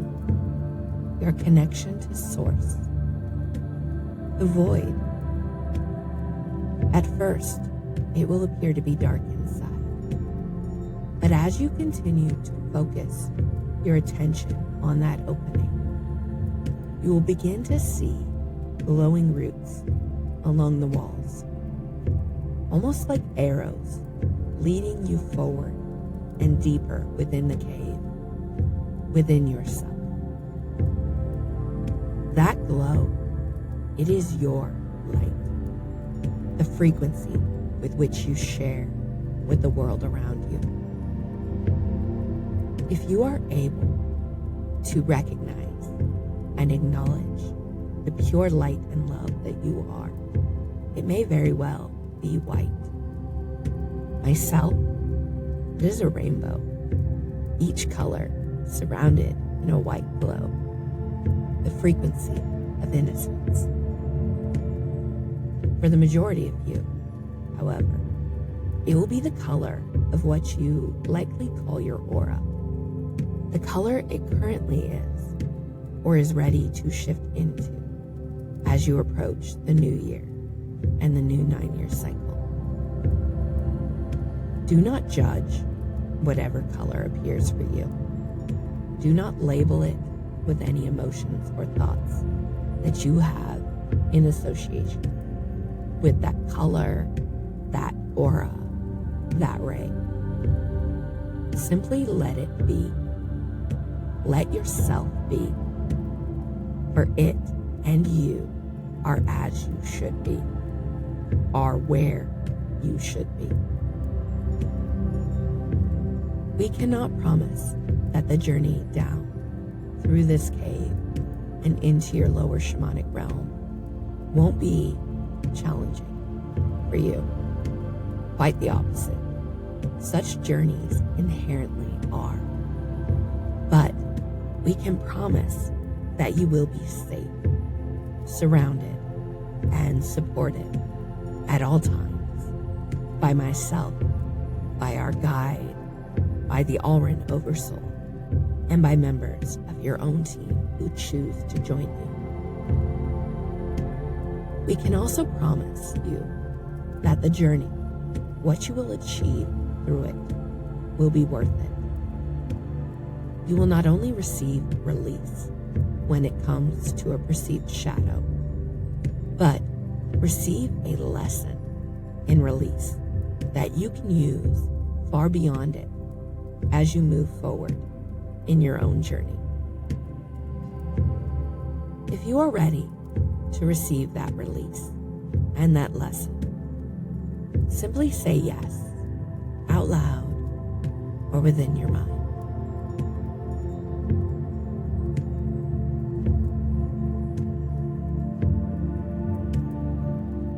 Speaker 1: your connection to source, the void. At first, it will appear to be dark inside, but as you continue to focus your attention on that opening, you will begin to see glowing roots along the walls, almost like arrows leading you forward and deeper within the cave, within yourself. That glow, it is your light, the frequency with which you share with the world around you. If you are able to recognize and acknowledge the pure light and love that you are, it may very well be white. Myself, it is a rainbow, each color surrounded in a white glow, the frequency of innocence. For the majority of you, however, it will be the color of what you likely call your aura, the color it currently is or is ready to shift into as you approach the new year and the new 9-year cycle. Do not judge whatever color appears for you. Do not label it with any emotions or thoughts that you have in association with that color, that aura, that ray. Simply let it be. Let yourself be. For it and you are as you should be, are where you should be. We cannot promise that the journey down through this cave and into your lower shamanic realm won't be challenging for you. Quite the opposite. Such journeys inherently are. But we can promise that you will be safe, surrounded, and supported at all times by myself, by our guide, by the Alren Oversoul, and by members of your own team who choose to join you. We can also promise you that the journey, what you will achieve through it, will be worth it. You will not only receive release when it comes to a perceived shadow, but receive a lesson in release that you can use far beyond it as you move forward in your own journey. If you are ready to receive that release and that lesson, simply say yes out loud or within your mind.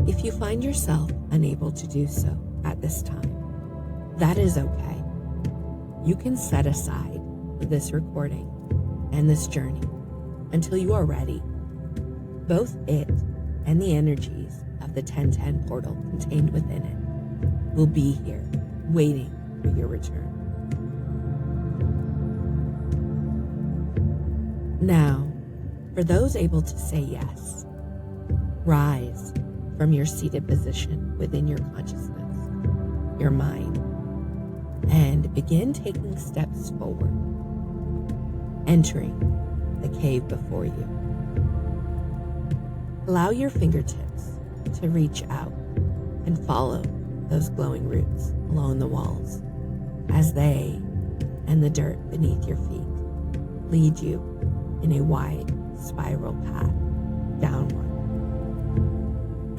Speaker 1: If you find yourself unable to do so at this time, that is okay. You can set aside this recording and this journey until you are ready. Both it and the energies of the 1010 portal contained within it will be here waiting for your return. Now, for those able to say yes, rise from your seated position within your consciousness, your mind, and begin taking steps forward, entering the cave before you. Allow your fingertips to reach out and follow those glowing roots along the walls as they and the dirt beneath your feet lead you in a wide spiral path downward.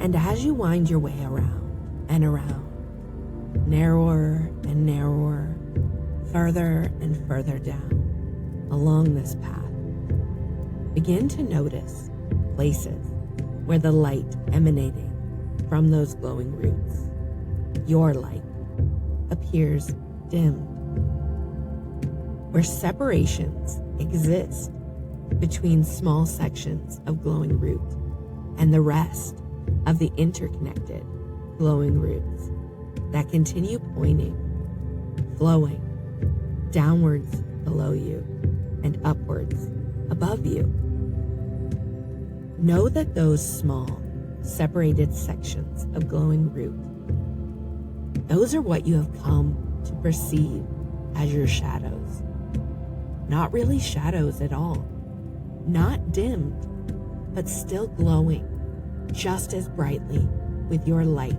Speaker 1: And as you wind your way around and around, narrower and narrower, further and further down along this path, begin to notice places where the light emanating from those glowing roots, your light, appears dimmed, where separations exist between small sections of glowing root and the rest of the interconnected glowing roots that continue pointing, flowing downwards below you and upwards above you. Know that those small, separated sections of glowing root, those are what you have come to perceive as your shadows. Not really shadows at all, not dimmed, but still glowing just as brightly with your light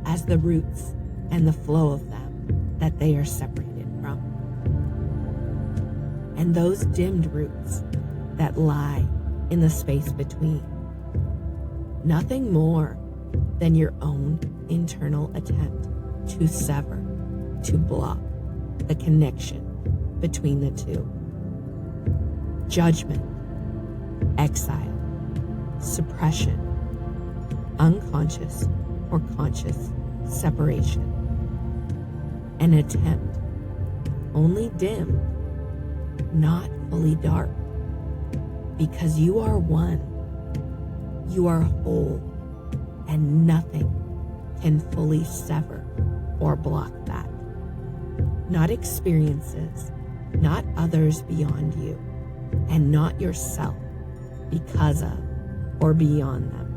Speaker 1: as the roots and the flow of them that they are separated from. And those dimmed roots that lie in the space between, nothing more than your own internal attempt to sever, to block the connection between the two. Judgment, exile, suppression, unconscious or conscious separation. An attempt, only dim, not fully dark, because you are one, you are whole, and nothing can fully sever or block that. Not experiences, not others beyond you, and not yourself because of or beyond them.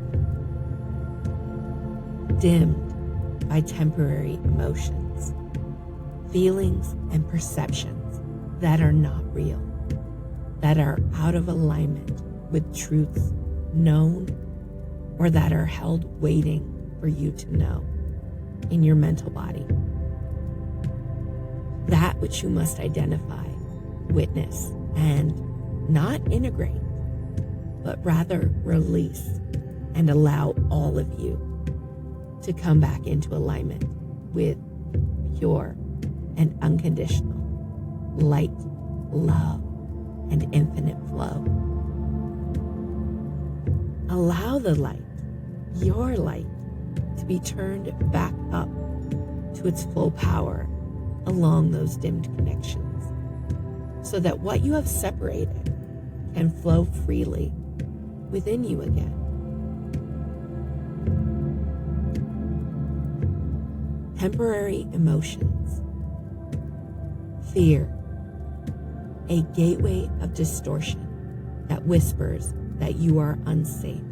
Speaker 1: Dimmed by temporary emotions, feelings, and perceptions that are not real, that are out of alignment with truths known or that are held waiting for you to know in your mental body. That which you must identify, witness, and not integrate, but rather release and allow all of you to come back into alignment with pure and unconditional light, love, and infinite flow. Allow the light, your light, to be turned back up to its full power along those dimmed connections, so that what you have separated can flow freely within you again. Temporary emotions. Fear, a gateway of distortion that whispers that you are unsafe,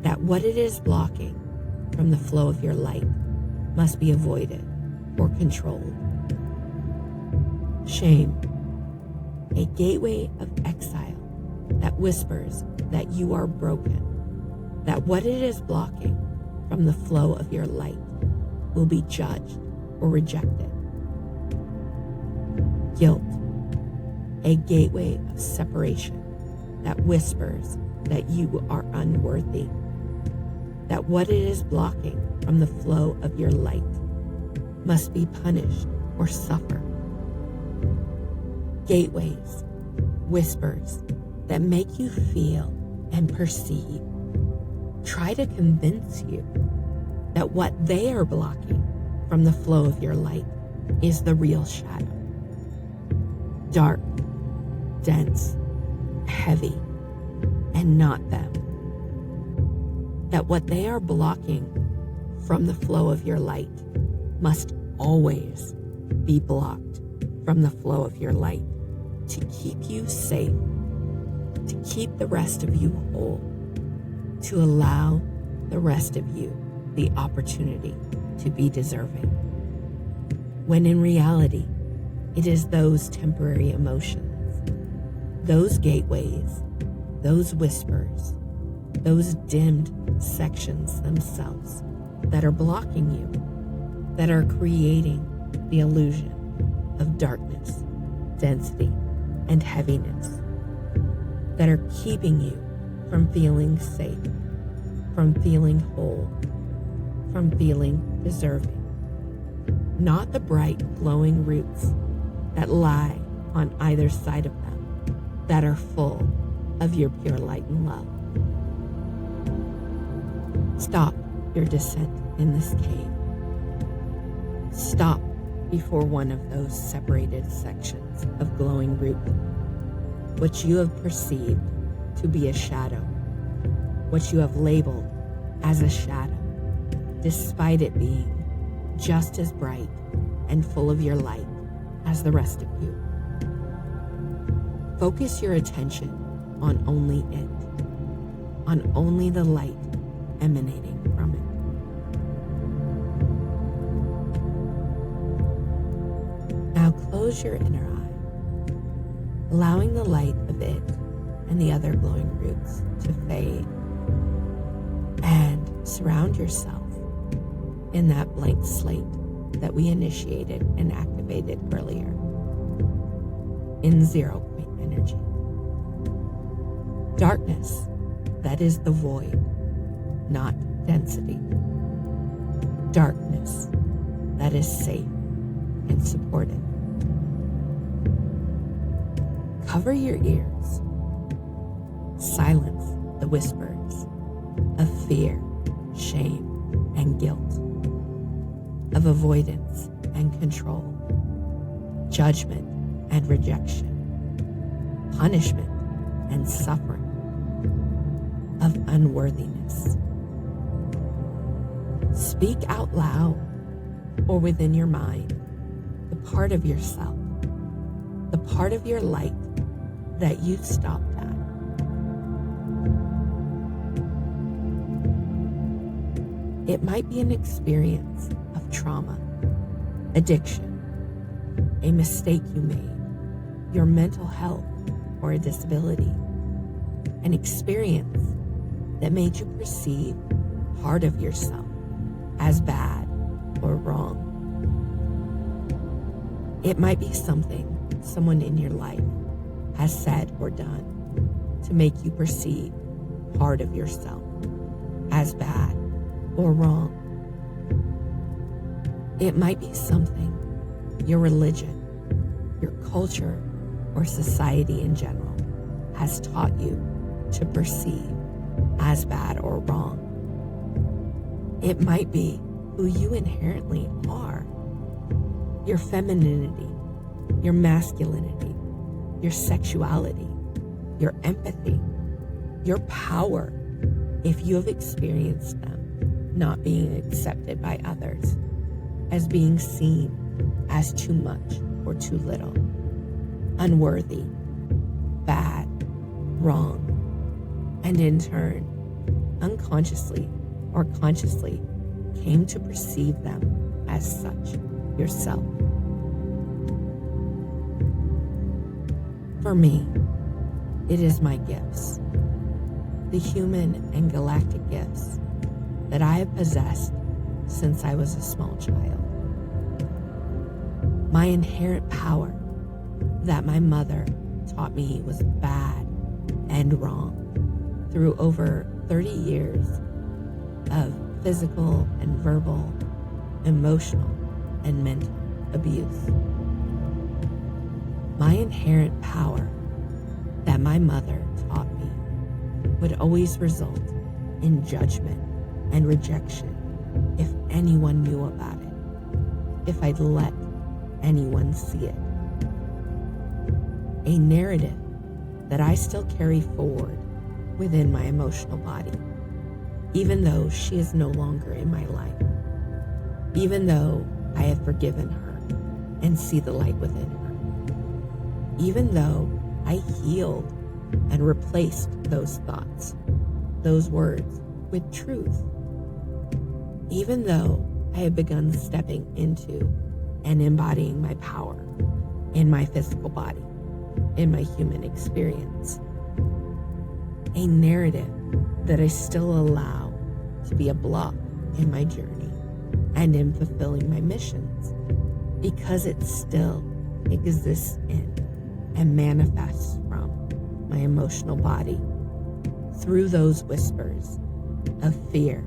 Speaker 1: that what it is blocking from the flow of your light must be avoided or controlled. Shame, a gateway of exile that whispers that you are broken, that what it is blocking from the flow of your light will be judged or rejected. Guilt, a gateway of separation that whispers that you are unworthy, that what it is blocking from the flow of your light must be punished or suffer. Gateways, whispers that make you feel and perceive, try to convince you that what they are blocking from the flow of your light is the real shadow. Dark, dense, heavy, and not them. That what they are blocking from the flow of your light must always be blocked from the flow of your light to keep you safe, to keep the rest of you whole, to allow the rest of you the opportunity to be deserving. When in reality, it is those temporary emotions, those gateways, those whispers, those dimmed sections themselves that are blocking you, that are creating the illusion of darkness, density, and heaviness, that are keeping you from feeling safe, from feeling whole, from feeling deserving. Not the bright, glowing roots that lie on either side of them, that are full of your pure light and love. Stop your descent in this cave. Stop before one of those separated sections of glowing root, what you have perceived to be a shadow, what you have labeled as a shadow, despite it being just as bright and full of your light as the rest of you. Focus your attention on only it, on only the light emanating from it. Now close your inner eye, allowing the light of it and the other glowing roots to fade, and surround yourself in that blank slate that we initiated and activated earlier, in 0 point energy. Darkness, that is the void, not density. Darkness that is safe and supported. Cover your ears. Silence the whispers of fear, shame, and guilt, of avoidance and control, judgment and rejection, punishment and suffering, of unworthiness. Speak out loud or within your mind the part of yourself, the part of your light that you stopped at. It might be an experience of trauma, addiction, a mistake you made, your mental health, or a disability, an experience that made you perceive part of yourself as bad or wrong. It might be something someone in your life has said or done to make you perceive part of yourself as bad or wrong. It might be something your religion, your culture, or society in general has taught you to perceive as bad or wrong. It might be who you inherently are. Your femininity, your masculinity, your sexuality, your empathy, your power, if you have experienced them not being accepted by others, as being seen as too much or too little, unworthy, bad, wrong, and in turn, unconsciously or consciously came to perceive them as such yourself. For me, it is my gifts, the human and galactic gifts that I have possessed since I was a small child. My inherent power that my mother taught me was bad and wrong through over 30 years of physical and verbal, emotional and mental abuse. My inherent power that my mother taught me would always result in judgment and rejection if anyone knew about it, if I'd let anyone see it. A narrative that I still carry forward within my emotional body, even though she is no longer in my life, even though I have forgiven her and see the light within her, even though I healed and replaced those thoughts, those words with truth, even though I have begun stepping into and embodying my power in my physical body, in my human experience. A narrative that I still allow to be a block in my journey and in fulfilling my missions, because it still exists in and manifests from my emotional body through those whispers of fear,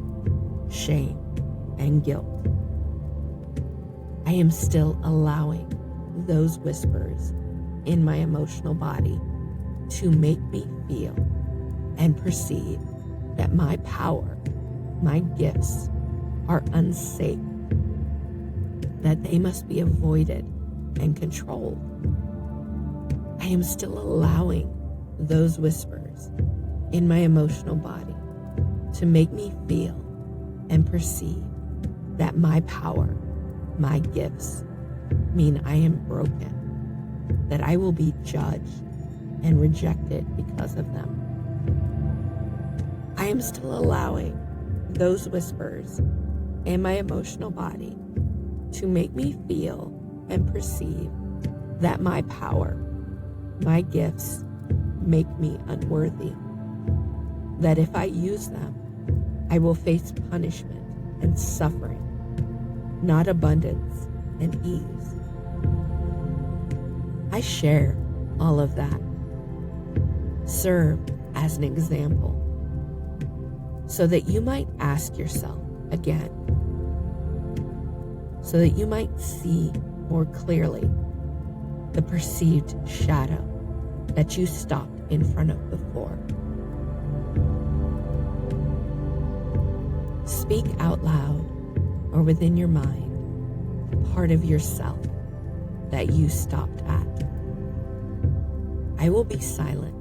Speaker 1: shame, and guilt. I am still allowing those whispers in my emotional body to make me feel and perceive that my power, my gifts are unsafe, that they must be avoided and controlled. I am still allowing those whispers in my emotional body to make me feel and perceive that my power, my gifts mean I am broken, that I will be judged and rejected because of them. I am still allowing those whispers in my emotional body to make me feel and perceive that my power, my gifts make me unworthy, that if I use them, I will face punishment and suffering, not abundance and ease. I share all of that. Serve as an example. so that you might ask yourself again, so that you might see more clearly the perceived shadow that you stopped in front of before. Speak out loud or within your mind the part of yourself that you stopped at. I will be silent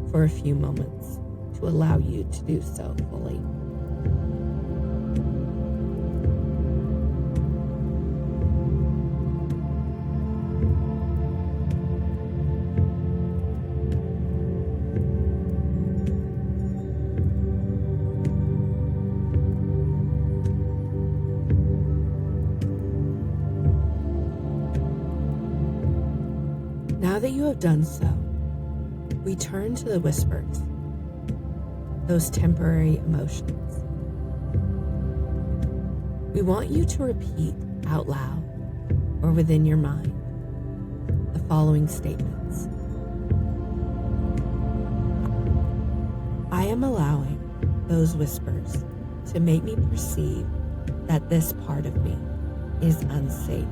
Speaker 1: for a few moments to allow you to do so fully. Now that you have done so, we turn to the whispers, those temporary emotions. We want you to repeat out loud or within your mind the following statements. I am allowing those whispers to make me perceive that this part of me is unsafe.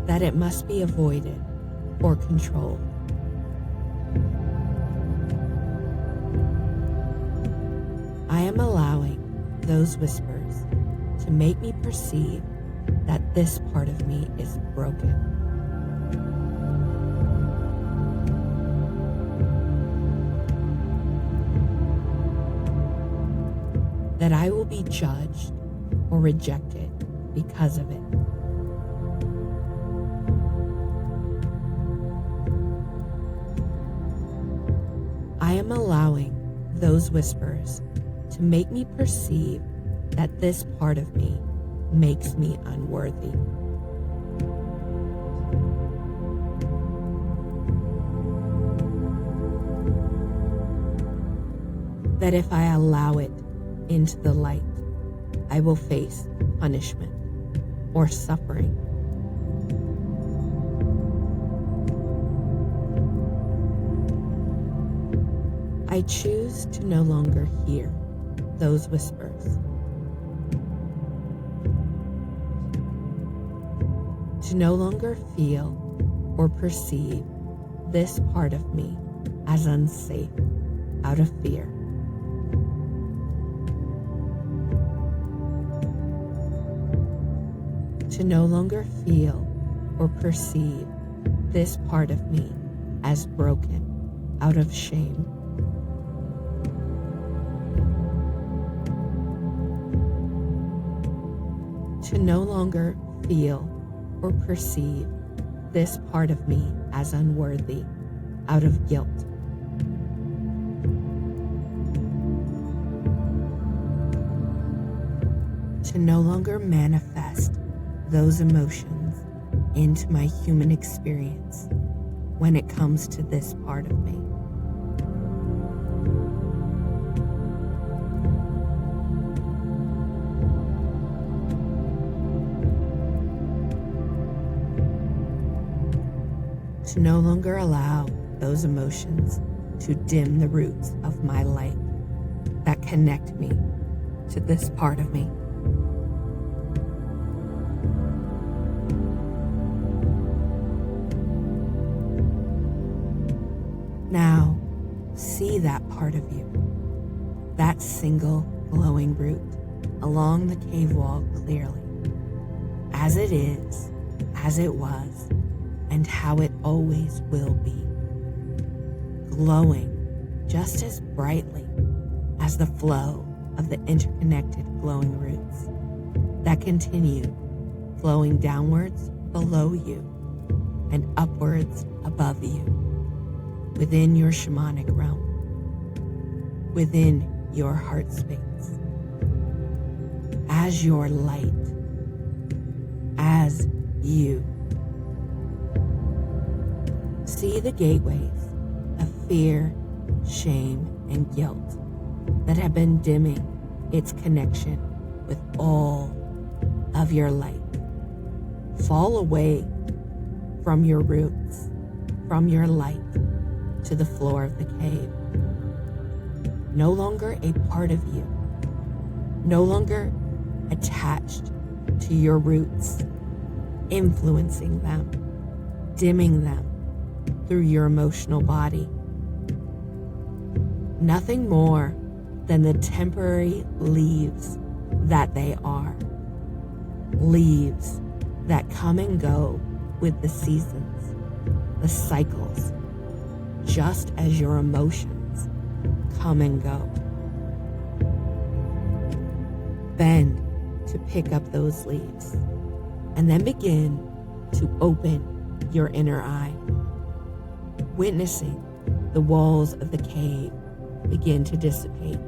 Speaker 1: That it must be avoided or controlled. I am allowing those whispers to make me perceive that this part of me is broken. That I will be judged or rejected because of it. I am allowing those whispers to make me perceive that this part of me makes me unworthy. That if I allow it into the light, I will face punishment or suffering. I choose to no longer hear those whispers, to no longer feel or perceive this part of me as unsafe out of fear. To no longer feel or perceive this part of me as broken out of shame. To no longer feel or perceive this part of me as unworthy out of guilt. To no longer manifest those emotions into my human experience when it comes to this part of me. To no longer allow those emotions to dim the roots of my light that connect me to this part of me. Now, see that part of you, that single glowing root along the cave wall clearly, as it is, as it was, and how it always will be, glowing just as brightly as the flow of the interconnected glowing roots that continue flowing downwards below you and upwards above you, within your shamanic realm, within your heart space, as your light, as you. See the gateways of fear, shame, and guilt that have been dimming its connection with all of your light fall away from your roots, from your light to the floor of the cave. No longer a part of you, no longer attached to your roots, influencing them, dimming them through your emotional body. Nothing more than the temporary leaves that they are. Leaves that come and go with the seasons, the cycles, just as your emotions come and go. Bend to pick up those leaves, and then begin to open your inner eye, witnessing the walls of the cave begin to dissipate,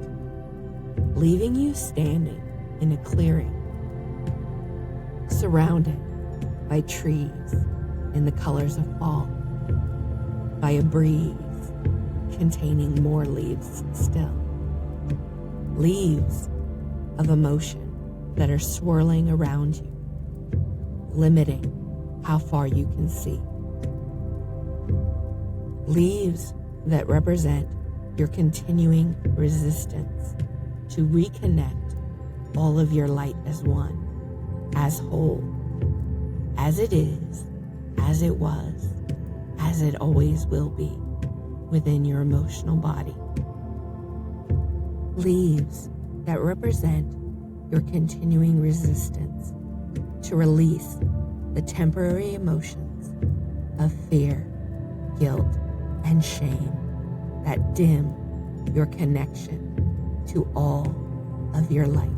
Speaker 1: leaving you standing in a clearing, surrounded by trees in the colors of fall, by a breeze containing more leaves still, leaves of emotion that are swirling around you, limiting how far you can see. Leaves that represent your continuing resistance to reconnect all of your light as one, as whole, as it is, as it was, as it always will be within your emotional body. Leaves that represent your continuing resistance to release the temporary emotions of fear, guilt, and shame that dim your connection to all of your light,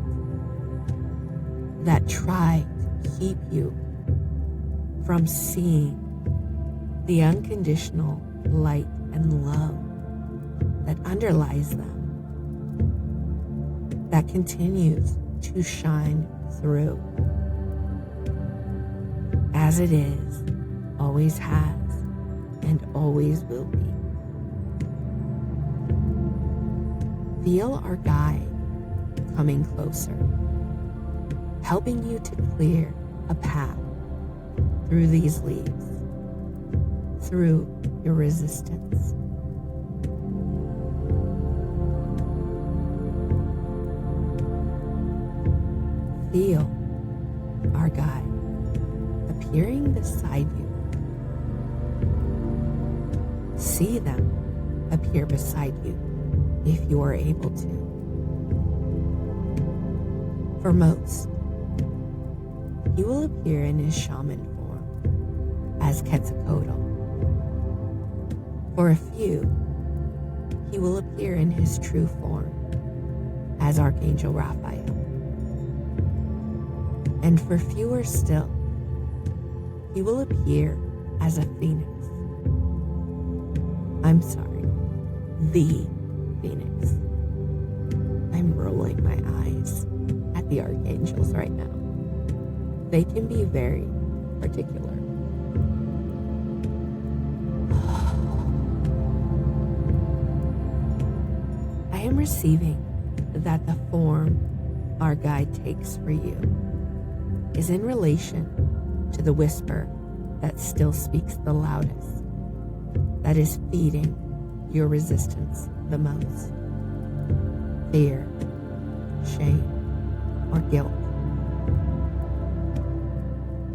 Speaker 1: that try to keep you from seeing the unconditional light and love that underlies them, that continues to shine through, as it is, always has, and always will be. Feel our guide coming closer, helping you to clear a path through these leaves, through your resistance. Feel our guide appearing beside you. See them appear beside you if you are able to. For most, he will appear in his shaman form as Quetzalcoatl. For a few, he will appear in his true form as Archangel Raphael. And for fewer still, he will appear as a phoenix. I'm sorry, the phoenix. I'm rolling my eyes at the archangels right now. They can be very particular. I am receiving that the form our guide takes for you is in relation to the whisper that still speaks the loudest, that is feeding your resistance the most. Fear, shame, or guilt.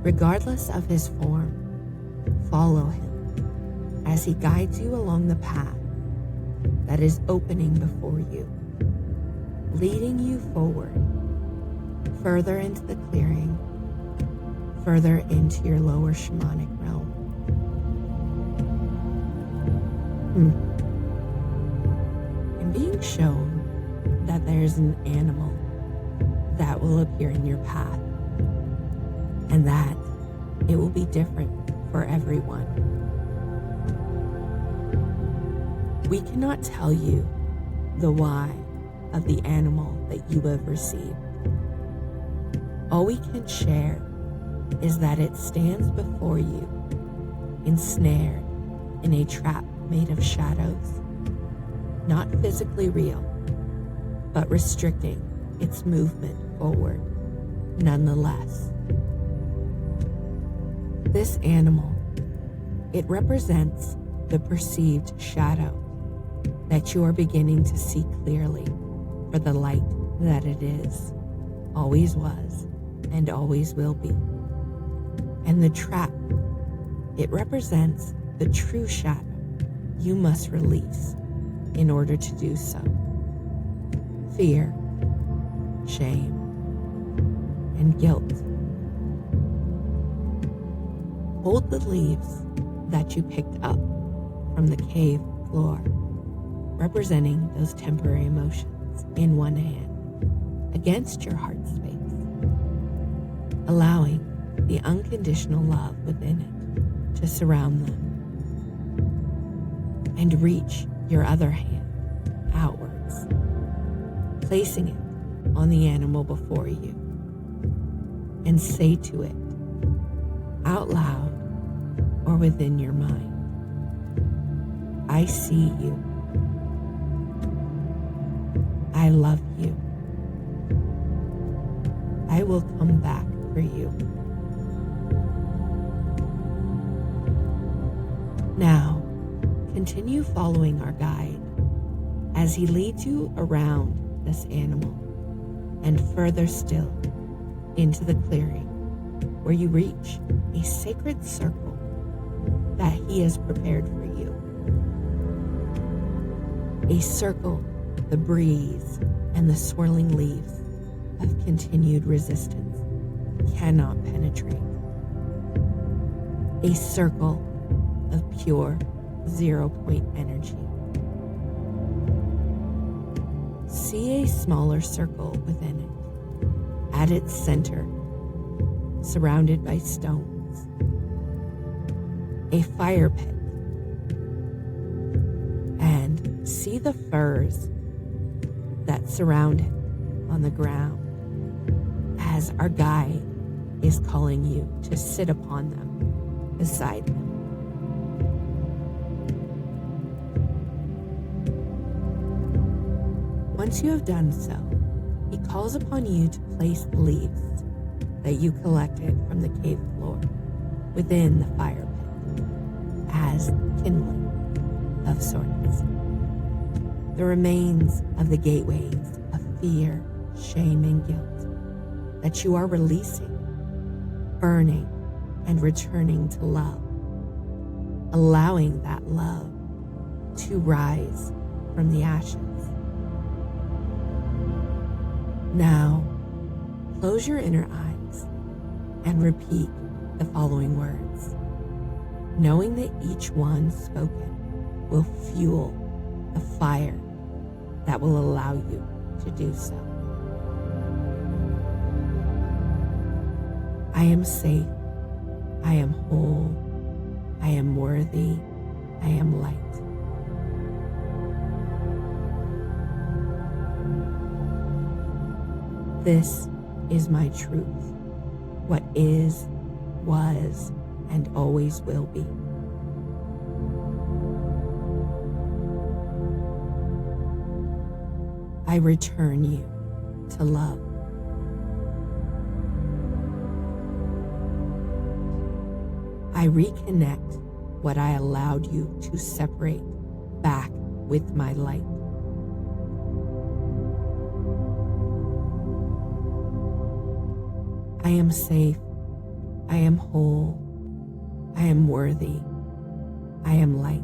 Speaker 1: Regardless of his form, follow him as he guides you along the path that is opening before you, leading you forward, further into the clearing, further into your lower shamanic realm. I'm being shown that there's an animal that will appear in your path, and that it will be different for everyone. We cannot tell you the why of the animal that you have received. All we can share is that it stands before you, ensnared in a trap made of shadows, not physically real, but restricting its movement forward nonetheless. This animal, it represents the perceived shadow that you are beginning to see clearly for the light that it is, always was, and always will be. And the trap, it represents the true shadow you must release in order to do so. Fear, shame, and guilt. Hold the leaves that you picked up from the cave floor, representing those temporary emotions, in one hand against your heart space, allowing the unconditional love within it to surround them, and reach your other hand outwards, placing it on the animal before you, and say to it, out loud or within your mind, I see you. I love you. I will come back for you. Now, continue following our guide as he leads you around this animal and further still into the clearing where you reach a sacred circle that he has prepared for you. A circle the breeze and the swirling leaves of continued resistance cannot penetrate. A circle of pure 0-point energy. See a smaller circle within it, at its center, surrounded by stones. A fire pit. And see the furs that surround it on the ground as our guide is calling you to sit upon them beside him. Once you have done so, he calls upon you to place the leaves that you collected from the cave floor within the fire pit as kindling of sorts. The remains of the gateways of fear, shame, and guilt that you are releasing, burning, and returning to love, allowing that love to rise from the ashes. Now, close your inner eyes and repeat the following words, knowing that each one spoken will fuel the fire that will allow you to do so. I am safe. I am whole. I am worthy. I am light. This is my truth, what is, was, and always will be. I return you to love. I reconnect what I allowed you to separate back with my light. I am safe. I am whole. I am worthy. I am light.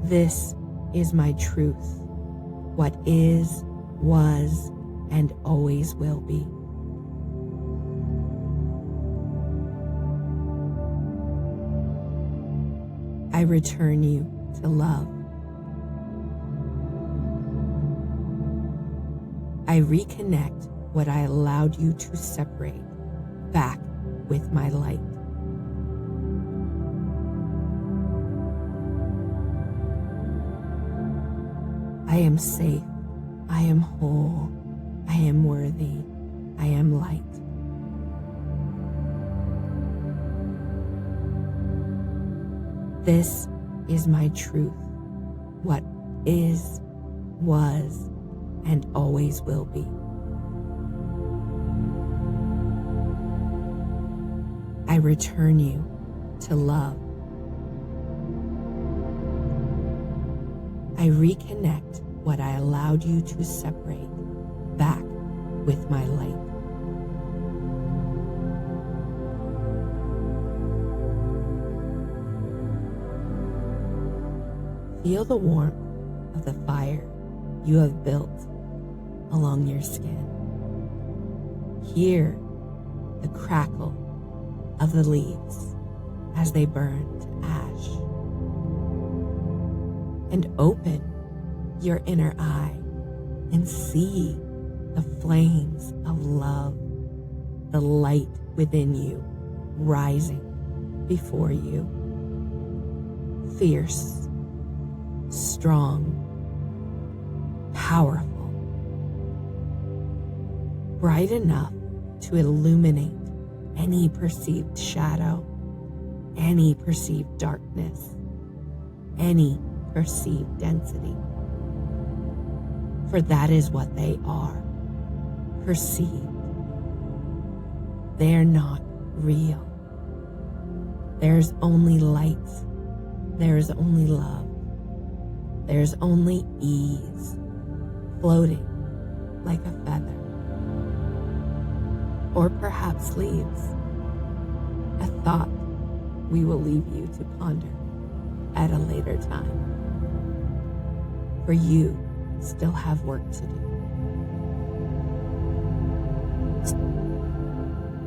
Speaker 1: This is my truth, what is, was, and always will be. I return you to love. I reconnect what I allowed you to separate back with my light. I am safe. I am whole. I am worthy. I am light. This is my truth, what is, was, and always will be. I return you to love. I reconnect what I allowed you to separate back with my light. Feel the warmth of the fire you have built along your skin. Hear the crackle of the leaves as they burn to ash. And open your inner eye and see the flames of love, the light within you rising before you. Fierce, strong, powerful, bright enough to illuminate any perceived shadow, any perceived darkness, any perceived density. For that is what they are, perceived. They're not real. There's only light. There's only love. There's only ease, floating like a feather. Or perhaps leaves, a thought we will leave you to ponder at a later time. For you still have work to do.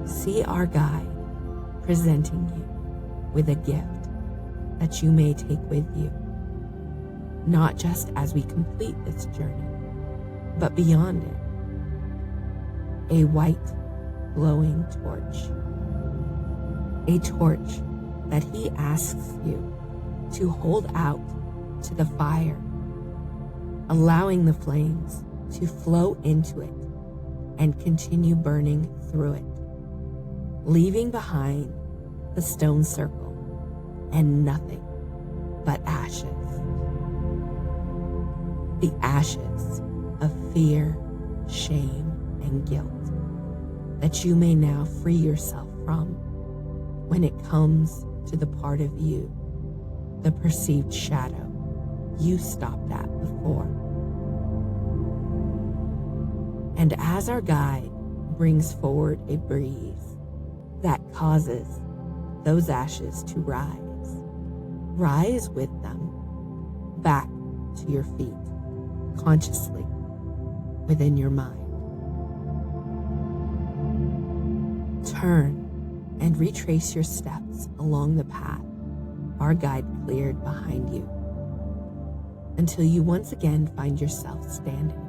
Speaker 1: See our guide presenting you with a gift that you may take with you, not just as we complete this journey, but beyond it. A white, glowing torch. A torch that he asks you to hold out to the fire, allowing the flames to flow into it and continue burning through it, leaving behind the stone circle and nothing but ashes. The ashes of fear, shame, and guilt that you may now free yourself from when it comes to the part of you, the perceived shadow you stopped at before. And as our guide brings forward a breeze that causes those ashes to rise with them back to your feet, consciously within your mind. Turn and retrace your steps along the path our guide cleared behind you until you once again find yourself standing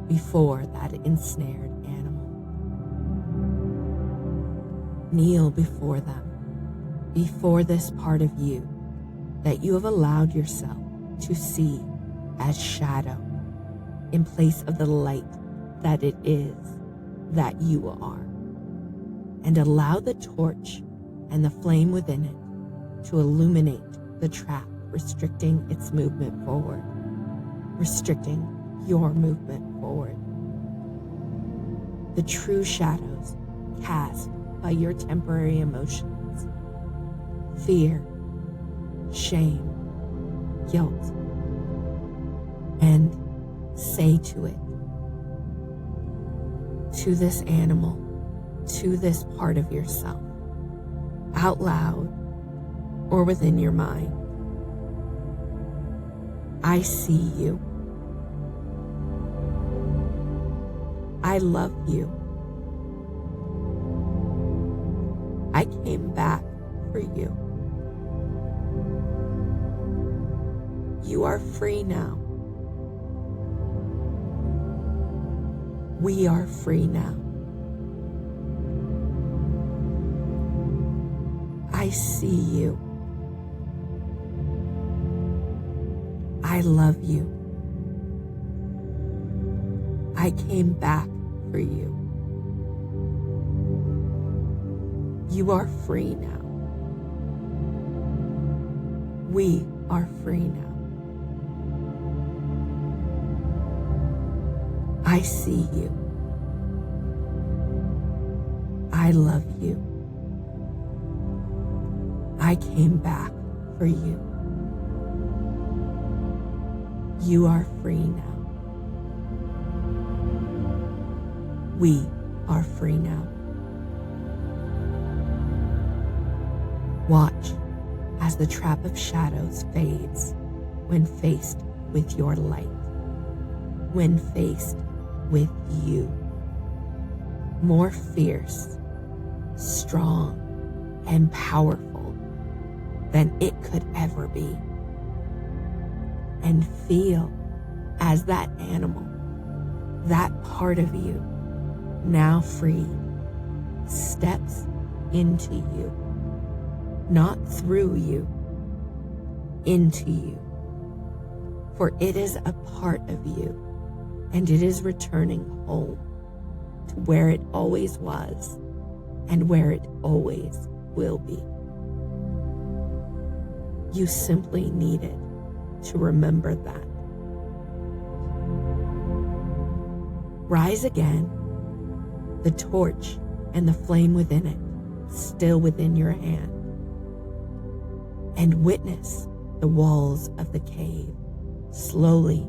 Speaker 1: before that ensnared animal. Kneel before them, before this part of you that you have allowed yourself to see as shadow in place of the light that it is that you are. And allow the torch and the flame within it to illuminate the trap restricting its movement forward, restricting your movement forward. The true shadows cast by your temporary emotions, fear, shame, guilt, and say to it, to this animal, to this part of yourself, out loud or within your mind, I see you. I love you. I came back for you. You are free now. We are free now. I see you. I love you. I came back for you. You are free now. We are free now. I see you. I love you. I came back for you. You are free now. We are free now. Watch as the trap of shadows fades when faced with your light, when faced with you. More fierce, strong, and powerful than it could ever be. And feel as that animal, that part of you, now freed, steps into you, not through you, into you. For it is a part of you, and it is returning home to where it always was and where it always will be. You simply needed to remember that. Rise again, the torch and the flame within it still within your hand, and witness the walls of the cave slowly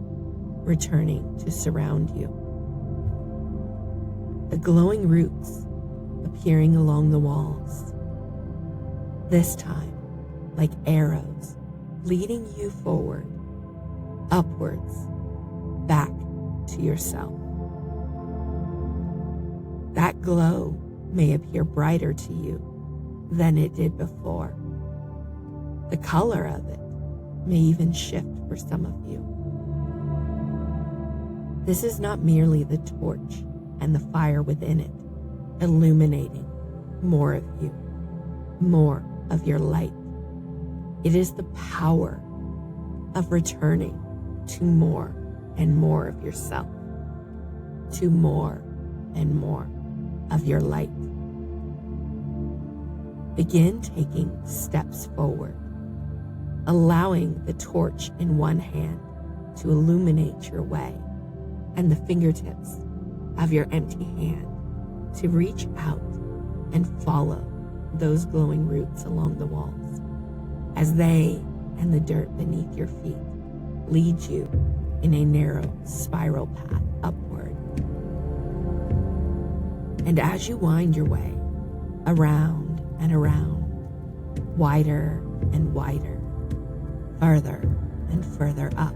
Speaker 1: returning to surround you. The glowing roots appearing along the walls, this time like arrows leading you forward, upwards, back to yourself. That glow may appear brighter to you than it did before. The color of it may even shift for some of you. This is not merely the torch and the fire within it illuminating more of you, more of your light. It is the power of returning to more and more of yourself, to more and more of your light. Begin taking steps forward, allowing the torch in one hand to illuminate your way and the fingertips of your empty hand to reach out and follow those glowing roots along the walls as they and the dirt beneath your feet lead you in a narrow spiral path upward. And as you wind your way around and around, wider and wider, further and further up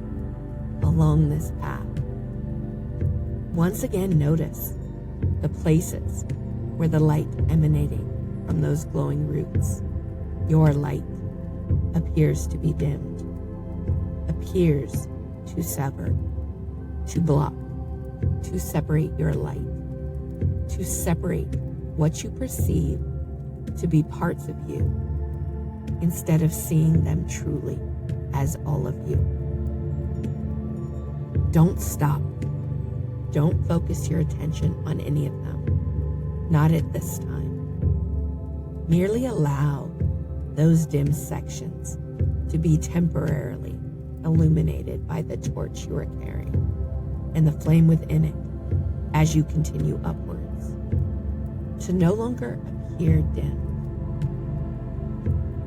Speaker 1: along this path, once again notice the places where the light emanating from those glowing roots, your light, appears to be dimmed, appears to sever, to block, to separate your light, to separate what you perceive to be parts of you, instead of seeing them truly as all of you. Don't stop. Don't focus your attention on any of them, not at this time. Merely allow those dim sections to be temporarily illuminated by the torch you are carrying and the flame within it as you continue upwards, to no longer appear dim,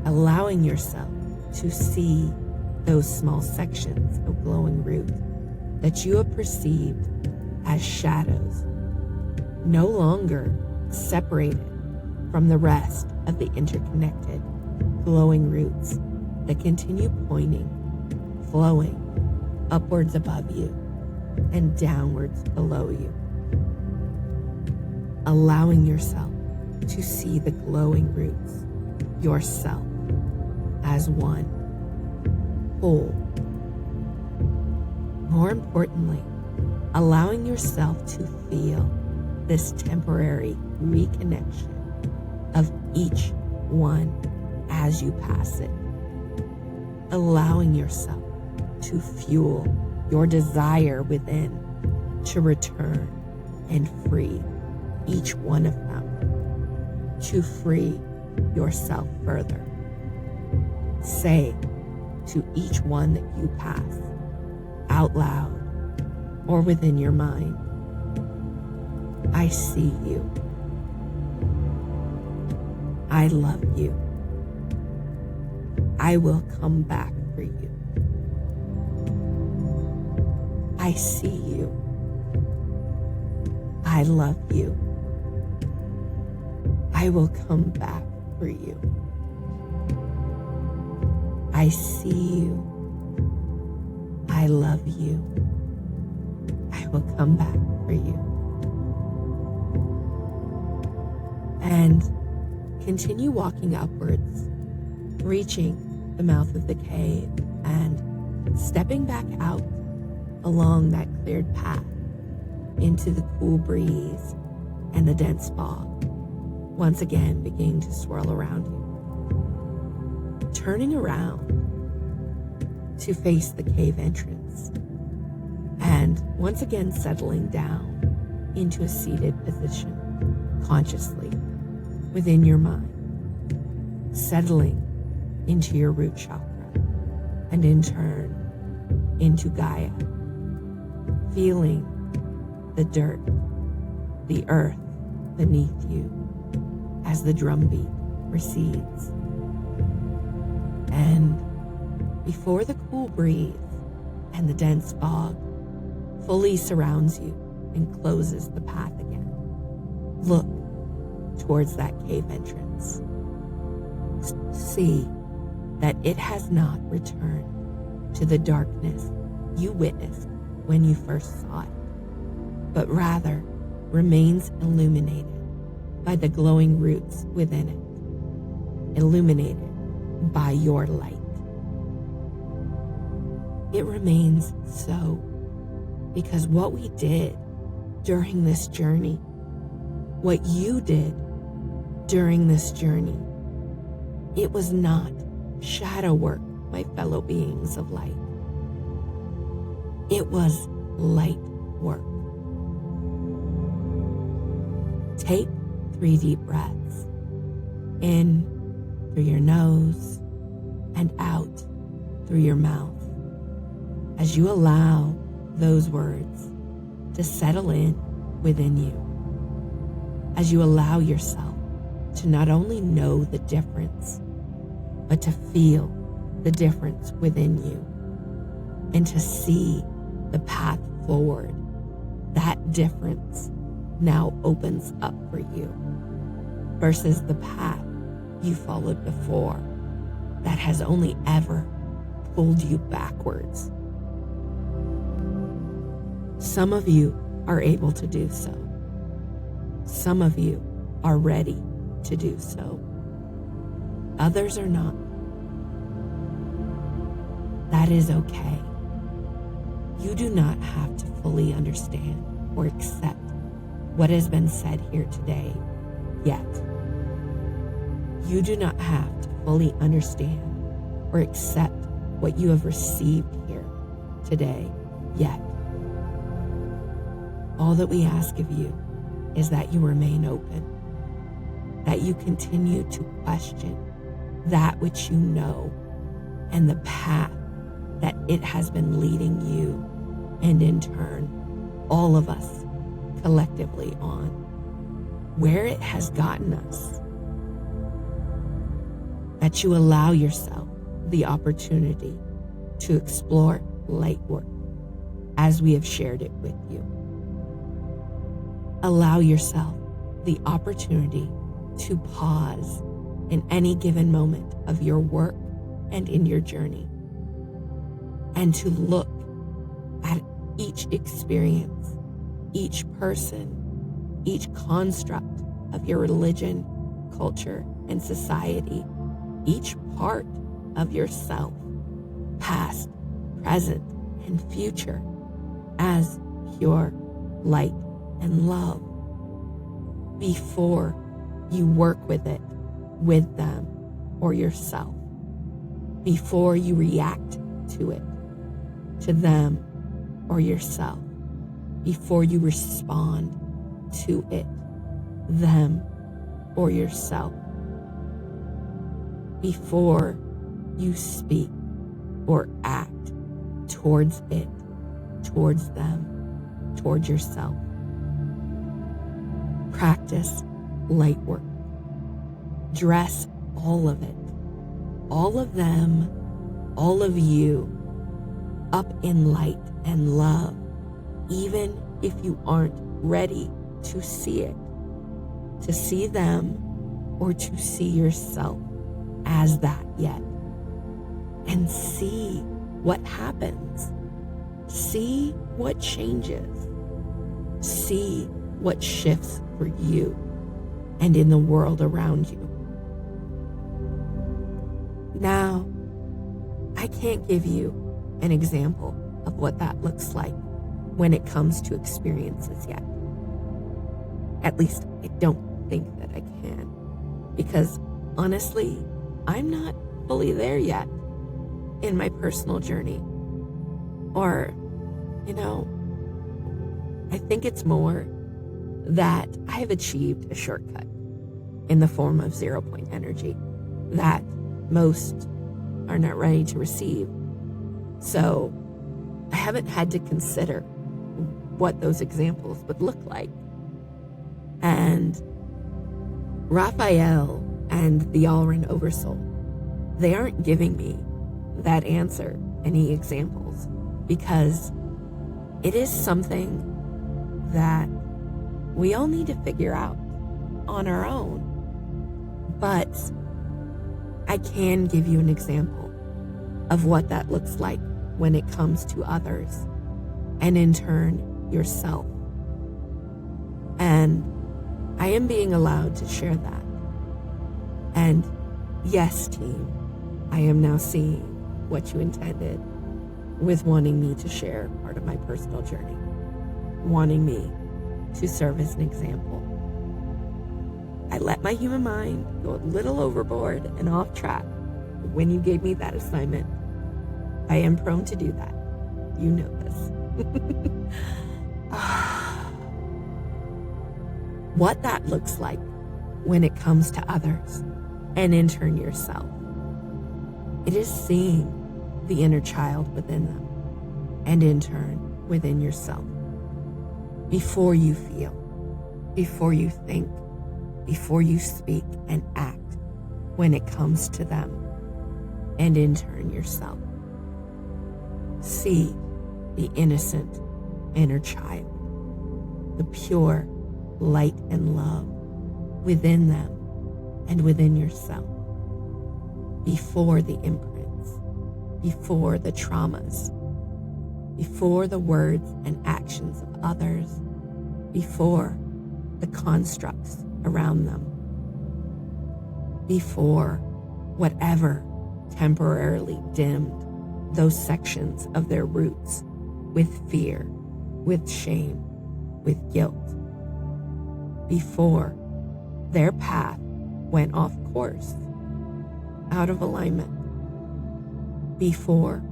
Speaker 1: allowing yourself to see those small sections of glowing root that you have perceived as shadows, no longer separated from the rest of the interconnected glowing roots that continue pointing, flowing upwards above you and downwards below you, allowing yourself to see the glowing roots, yourself, as one whole. More importantly, allowing yourself to feel this temporary reconnection of each one as you pass it, allowing yourself to fuel your desire within to return and free each one of them, to free yourself further. Say to each one that you pass, out loud or within your mind, I see you. I love you. I will come back for you. I see you. I love you. I will come back for you. I see you. I love you. I will come back for you. And continue walking upwards, reaching the mouth of the cave and stepping back out along that cleared path into the cool breeze and the dense fog, once again beginning to swirl around you. Turning around to face the cave entrance and once again settling down into a seated position consciously within your mind, settling into your root chakra and in turn into Gaia, feeling the dirt, the earth beneath you as the drumbeat recedes. And before the cool breeze and the dense fog fully surrounds you and closes the path again, look towards that cave entrance. See that it has not returned to the darkness you witnessed when you first saw it, but rather remains illuminated by the glowing roots within it, illuminated by your light. It remains so because what we did during this journey, what you did during this journey, it was not shadow work, my fellow beings of light. It was light work. Take 3 deep breaths, in through your nose and out through your mouth, as you allow those words to settle in within you, as you allow yourself to not only know the difference, but to feel the difference within you and to see the path forward. That difference now opens up for you versus the path you followed before that has only ever pulled you backwards. Some of you are able to do so. Some of you are ready to do so. Others are not. That is okay. You do not have to fully understand or accept what has been said here today yet. You do not have to fully understand or accept what you have received here today yet. All that we ask of you is that you remain open, that you continue to question that which you know and the path that it has been leading you, and in turn, all of us collectively on, where it has gotten us. That you allow yourself the opportunity to explore light work as we have shared it with you. Allow yourself the opportunity to pause in any given moment of your work and in your journey, and to look at each experience, each person, each construct of your religion, culture, and society, each part of yourself, past, present, and future, as pure light and love before you work with it, with them, or yourself, before you react to it, to them, or yourself, before you respond to it, them, or yourself, before you speak or act towards it, towards them, towards yourself. Practice light work. Dress all of it all of them, all of you, up in light and love, even if you aren't ready to see it, to see them or to see yourself as that yet. And see what happens. See what changes. See what shifts for you and in the world around you. Now, I can't give you an example of what that looks like when it comes to experiences yet. At least I don't think that I can, because honestly, I'm not fully there yet in my personal journey. Or, I think it's more that I have achieved a shortcut in the form of 0 point energy that most are not ready to receive. So I haven't had to consider what those examples would look like. And Raphael and the Alren Oversoul, they aren't giving me that answer, any examples, because it is something that we all need to figure out on our own. But I can give you an example of what that looks like when it comes to others, and in turn, yourself. And I am being allowed to share that. And yes, team, I am now seeing what you intended with wanting me to share part of my personal journey, wanting me to serve as an example. I let my human mind go a little overboard and off track when you gave me that assignment. I am prone to do that. You know this. What that looks like when it comes to others and in turn yourself. It is seeing the inner child within them and in turn within yourself. Before you feel, before you think, before you speak and act when it comes to them and in turn yourself. See the innocent inner child, the pure light and love within them and within yourself, before the imprints, before the traumas, before the words and actions of others, before the constructs around them, before whatever temporarily dimmed those sections of their roots with fear, with shame, with guilt, before their path went off course, out of alignment, before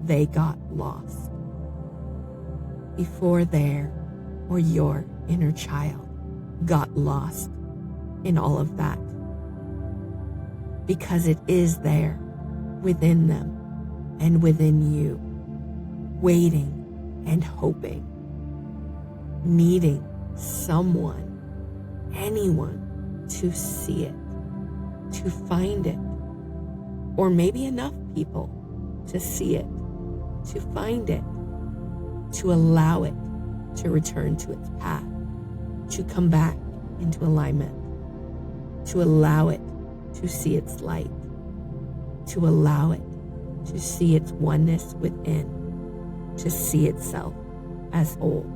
Speaker 1: they got lost, before their or your inner child got lost in all of that. Because it is there within them and within you, waiting and hoping, needing someone, anyone to see it, to find it, or maybe enough people to see it, to find it, to allow it to return to its path, to come back into alignment, to allow it to see its light, to allow it to see its oneness within, to see itself as whole.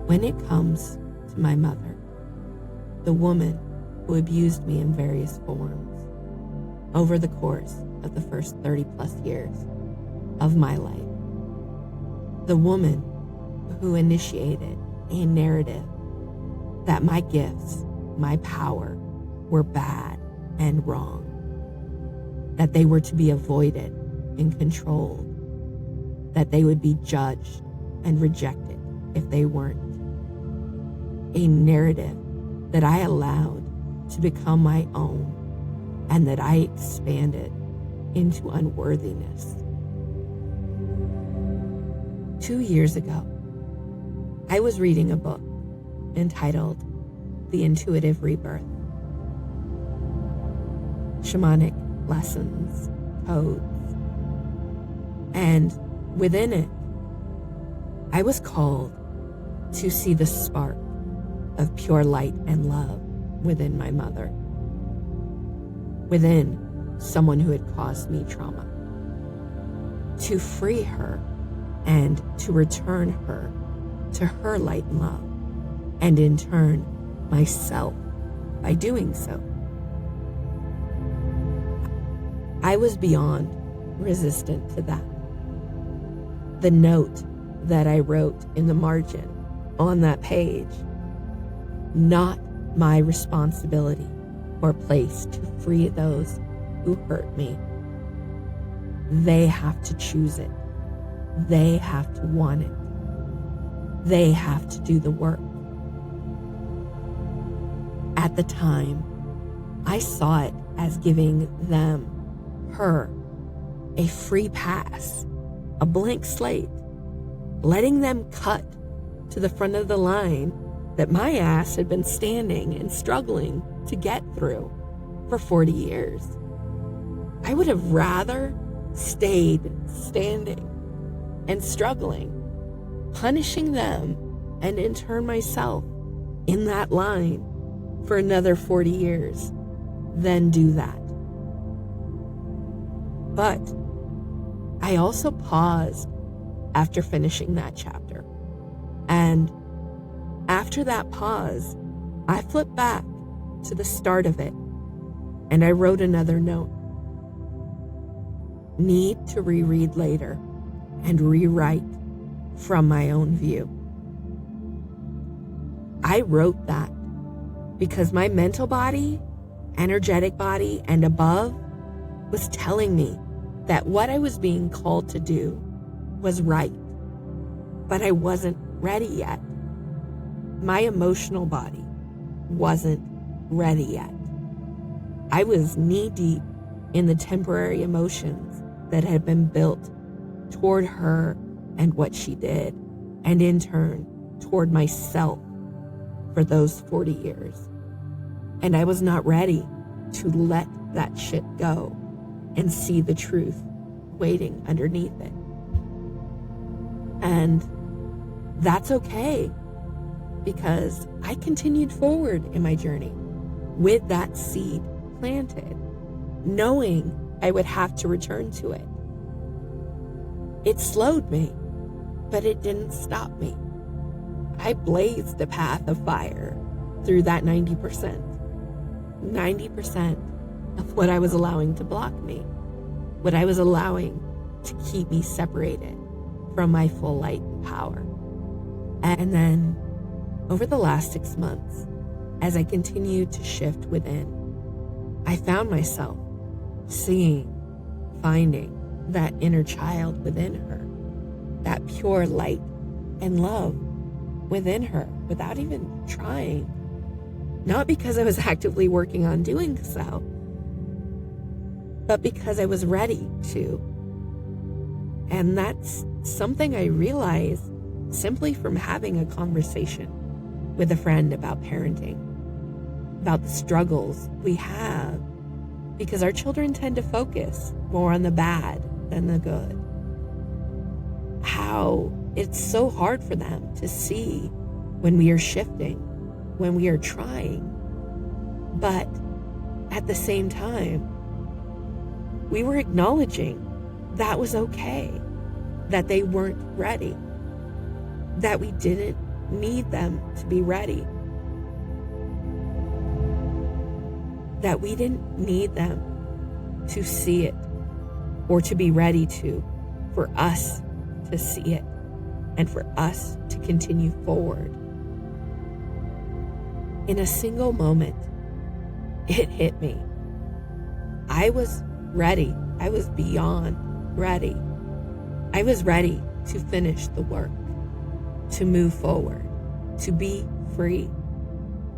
Speaker 1: When it comes to my mother, the woman who abused me in various forms over the course of the first 30 plus years of my life, the woman who initiated a narrative that my gifts, my power, were bad and wrong, that they were to be avoided and controlled, that they would be judged and rejected if they weren't. A narrative that I allowed to become my own and that I expanded into unworthiness. 2 years ago, I was reading a book entitled The Intuitive Rebirth. shamanic lessons, codes. And within it, I was called to see the spark of pure light and love within my mother, within someone who had caused me trauma, to free her and to return her to her light and love, and in turn, myself by doing so. I was beyond resistant to that. The note that I wrote in the margin on that page, not my responsibility or place to free those who hurt me. They have to choose it. They have to want it. They have to do the work. At the time, I saw it as giving them, her, a free pass, a blank slate, letting them cut to the front of the line that my ass had been standing and struggling to get through for 40 years. I would have rather stayed standing and struggling, punishing them, and in turn myself in that line for another 40 years than do that. But I also paused after finishing that chapter. And after that pause, I flipped back to the start of it and I wrote another note. Need to reread later and rewrite from my own view. I wrote that because my mental body, energetic body, and above was telling me that what I was being called to do was right, but I wasn't ready yet. My emotional body wasn't ready yet. I was knee-deep in the temporary emotions that had been built toward her and what she did, and in turn, toward myself for those 40 years. And I was not ready to let that shit go and see the truth waiting underneath it. And that's okay, because I continued forward in my journey with that seed planted, knowing I would have to return to it. It slowed me, but it didn't stop me. I blazed a path of fire through that 90% of what I was allowing to block me, what I was allowing to keep me separated from my full light and power. And then over the last 6 months, as I continued to shift within, I found myself finding that inner child within her, that pure light and love within her without even trying. Not because I was actively working on doing so, but because I was ready to. And that's something I realized simply from having a conversation with a friend about parenting, about the struggles we have, because our children tend to focus more on the bad than the good. How it's so hard for them to see when we are shifting, when we are trying. But at the same time, we were acknowledging that was okay, that they weren't ready, that we didn't need them to be ready, that we didn't need them to see it or to be ready for us to see it and for us to continue forward. In a single moment, it hit me. I was ready. I was beyond ready. I was ready to finish the work, to move forward, to be free,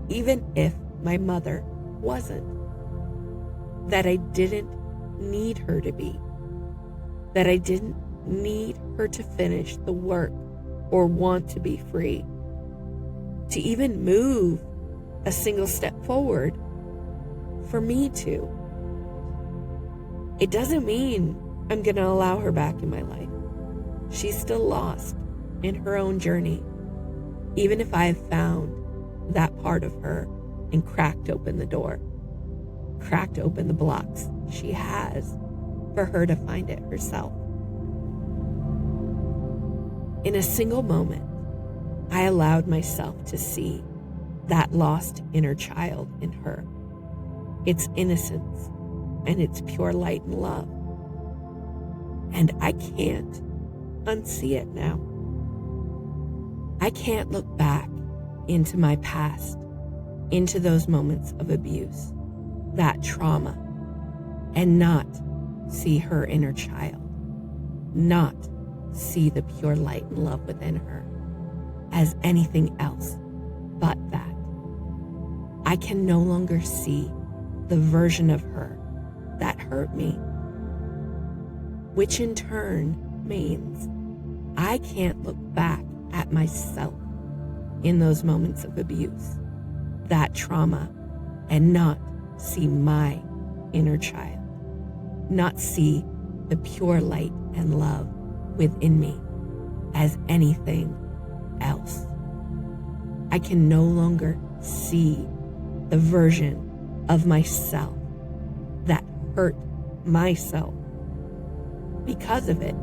Speaker 1: even if my mother wasn't. That I didn't need her to be. That I didn't need her to finish the work or want to be free. To even move a single step forward for me to. It doesn't mean I'm going to allow her back in my life. She's still lost in her own journey, even if I have found that part of her and cracked open the door, cracked open the blocks she has for her to find it herself. In a single moment, I allowed myself to see that lost inner child in her, its innocence and its pure light and love. And I can't unsee it now. I can't look back into my past, into those moments of abuse, that trauma, and not see her inner child, not see the pure light and love within her as anything else but that. I can no longer see the version of her that hurt me, which in turn means I can't look back at myself in those moments of abuse, that trauma, and not see my inner child, not see the pure light and love within me as anything else. I can no longer see the version of myself that hurt myself because of it.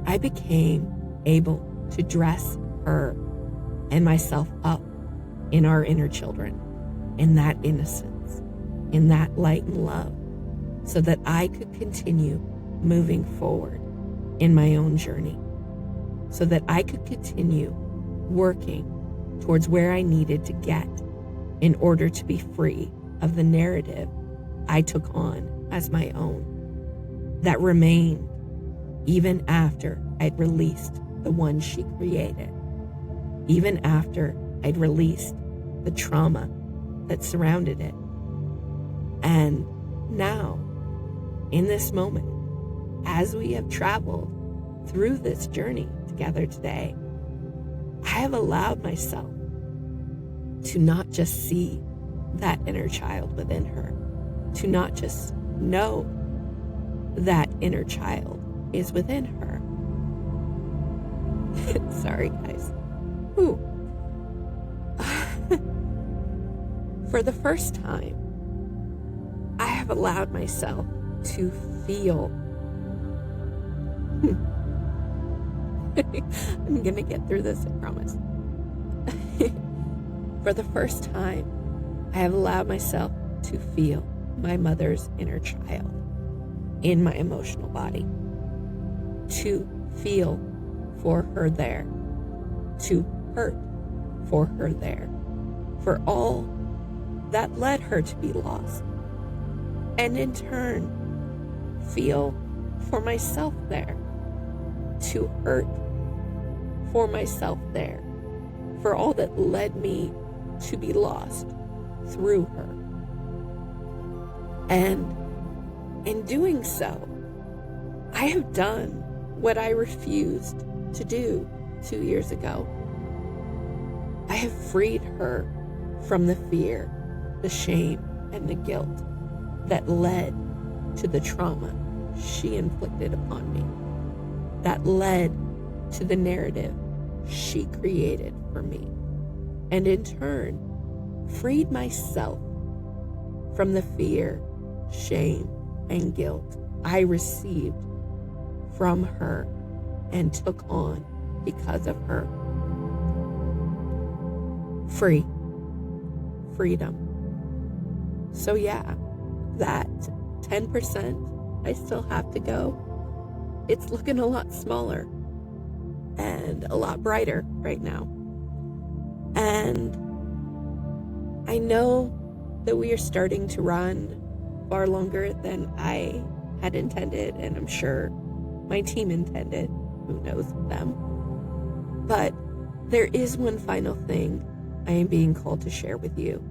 Speaker 1: I became able to dress her and myself up in our inner children, in that innocence, in that light and love, so that I could continue moving forward in my own journey, so that I could continue working towards where I needed to get in order to be free of the narrative I took on as my own, that remained even after I'd released the one she created, even after I'd released the trauma that surrounded it. And now, in this moment, as we have traveled through this journey together today, I have allowed myself to not just see that inner child within her, to not just know that inner child is within her. Sorry, guys. Ooh. For the first time, I have allowed myself to feel. I'm gonna get through this, I promise. For the first time, I have allowed myself to feel my mother's inner child in my emotional body, to feel for her there, to hurt for her there, for all that led her to be lost, and in turn, feel for myself there, to hurt for myself there, for all that led me to be lost through her. And in doing so, I have done what I refused to do 2 years ago. I have freed her from the fear, the shame, and the guilt that led to the trauma she inflicted upon me, that led to the narrative she created for me, and in turn, freed myself from the fear, shame, and guilt I received from her and took on because of her. Freedom. So yeah, that 10% I still have to go, it's looking a lot smaller and a lot brighter right now. And I know that we are starting to run far longer than I had intended, and I'm sure my team intended, who knows them. But there is one final thing I am being called to share with you,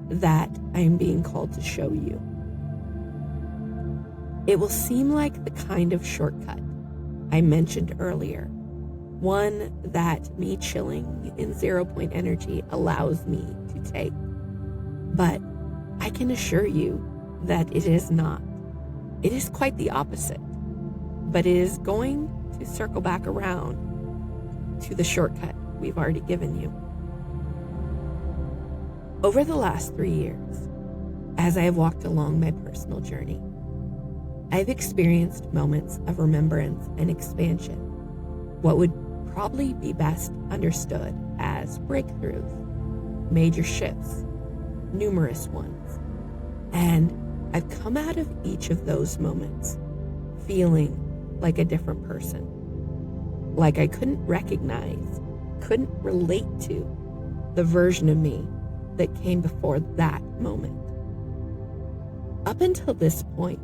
Speaker 1: that I am being called to show you. It will seem like the kind of shortcut I mentioned earlier, one that me chilling in 0 point energy allows me to take. But I I can assure you that it is not. It is quite the opposite, but it is going to circle back around to the shortcut we've already given you. Over the last 3 years, as I have walked along my personal journey, I've experienced moments of remembrance and expansion, what would probably be best understood as breakthroughs, major shifts, numerous ones. And I've come out of each of those moments feeling like a different person, like I couldn't recognize, couldn't relate to the version of me that came before that moment. Up until this point,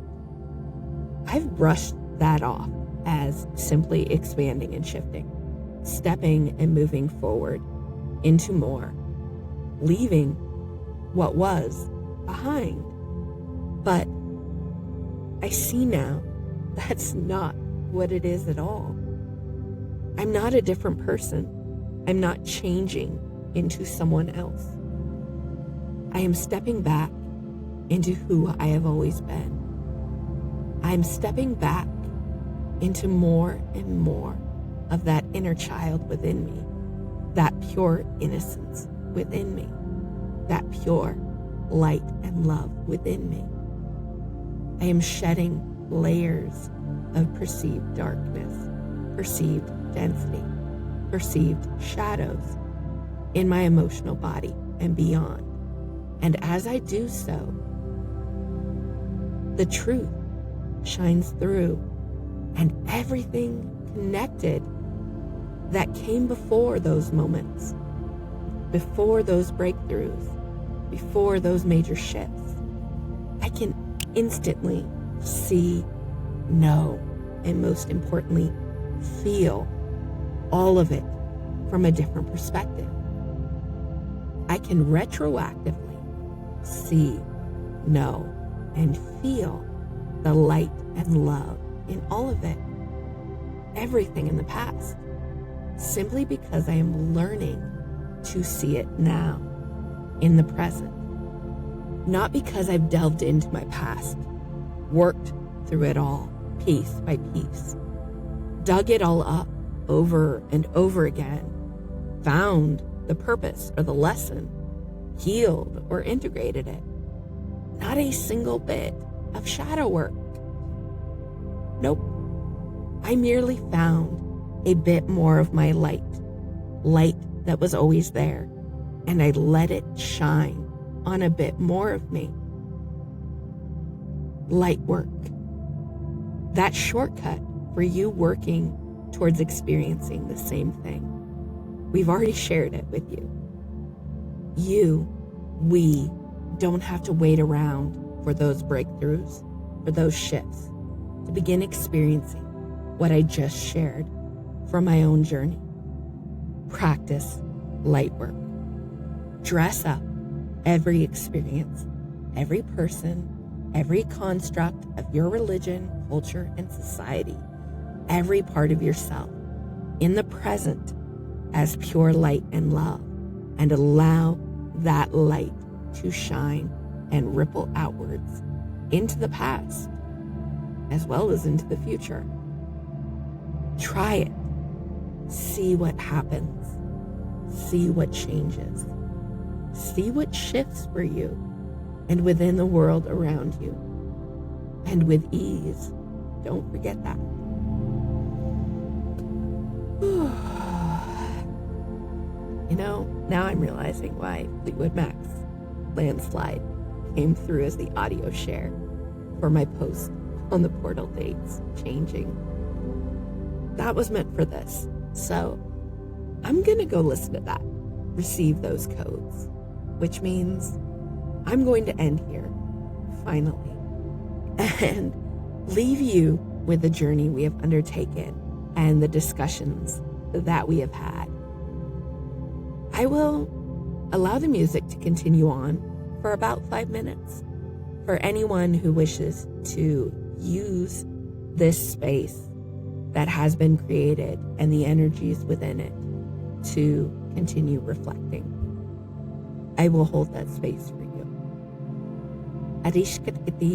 Speaker 1: I've brushed that off as simply expanding and shifting, stepping and moving forward into more, leaving what was behind. But I see now that's not what it is at all. I'm not a different person. I'm not changing into someone else. I am stepping back into who I have always been. I'm stepping back into more and more of that inner child within me, that pure innocence within me, that pure light and love within me. I am shedding layers of perceived darkness, perceived density, perceived shadows in my emotional body and beyond. And as I do so, the truth shines through, and everything connected that came before those moments, before those breakthroughs, before those major shifts, I can instantly see, know, and most importantly, feel all of it from a different perspective. I can retroactively see, know, and feel the light and love in all of it, everything in the past, simply because I am learning to see it now, in the present. Not because I've delved into my past, worked through it all, piece by piece, dug it all up over and over again, found the purpose or the lesson, healed or integrated it. Not a single bit of shadow work. Nope. I merely found a bit more of my light that was always there, and I let it shine on a bit more of me. Light work. That shortcut for you working towards experiencing the same thing. We've already shared it with you. We don't have to wait around for those breakthroughs, for those shifts, to begin experiencing what I just shared from my own journey. Practice light work. Dress up every experience, every person, every construct of your religion, culture, and society, every part of yourself in the present as pure light and love, and allow that light to shine and ripple outwards into the past as well as into the future. Try it. See what happens. See what changes. See what shifts for you and within the world around you. And with ease. Don't forget that. Now I'm realizing why Fleetwood Mac's Landslide came through as the audio share for my post on the portal dates changing. That was meant for this. So I'm going to go listen to that, receive those codes, which means I'm going to end here, finally, and leave you with the journey we have undertaken and the discussions that we have had. I will allow the music to continue on for about 5 minutes for anyone who wishes to use this space that has been created and the energies within it to continue reflecting. I will hold that space for you. Arishkatkati.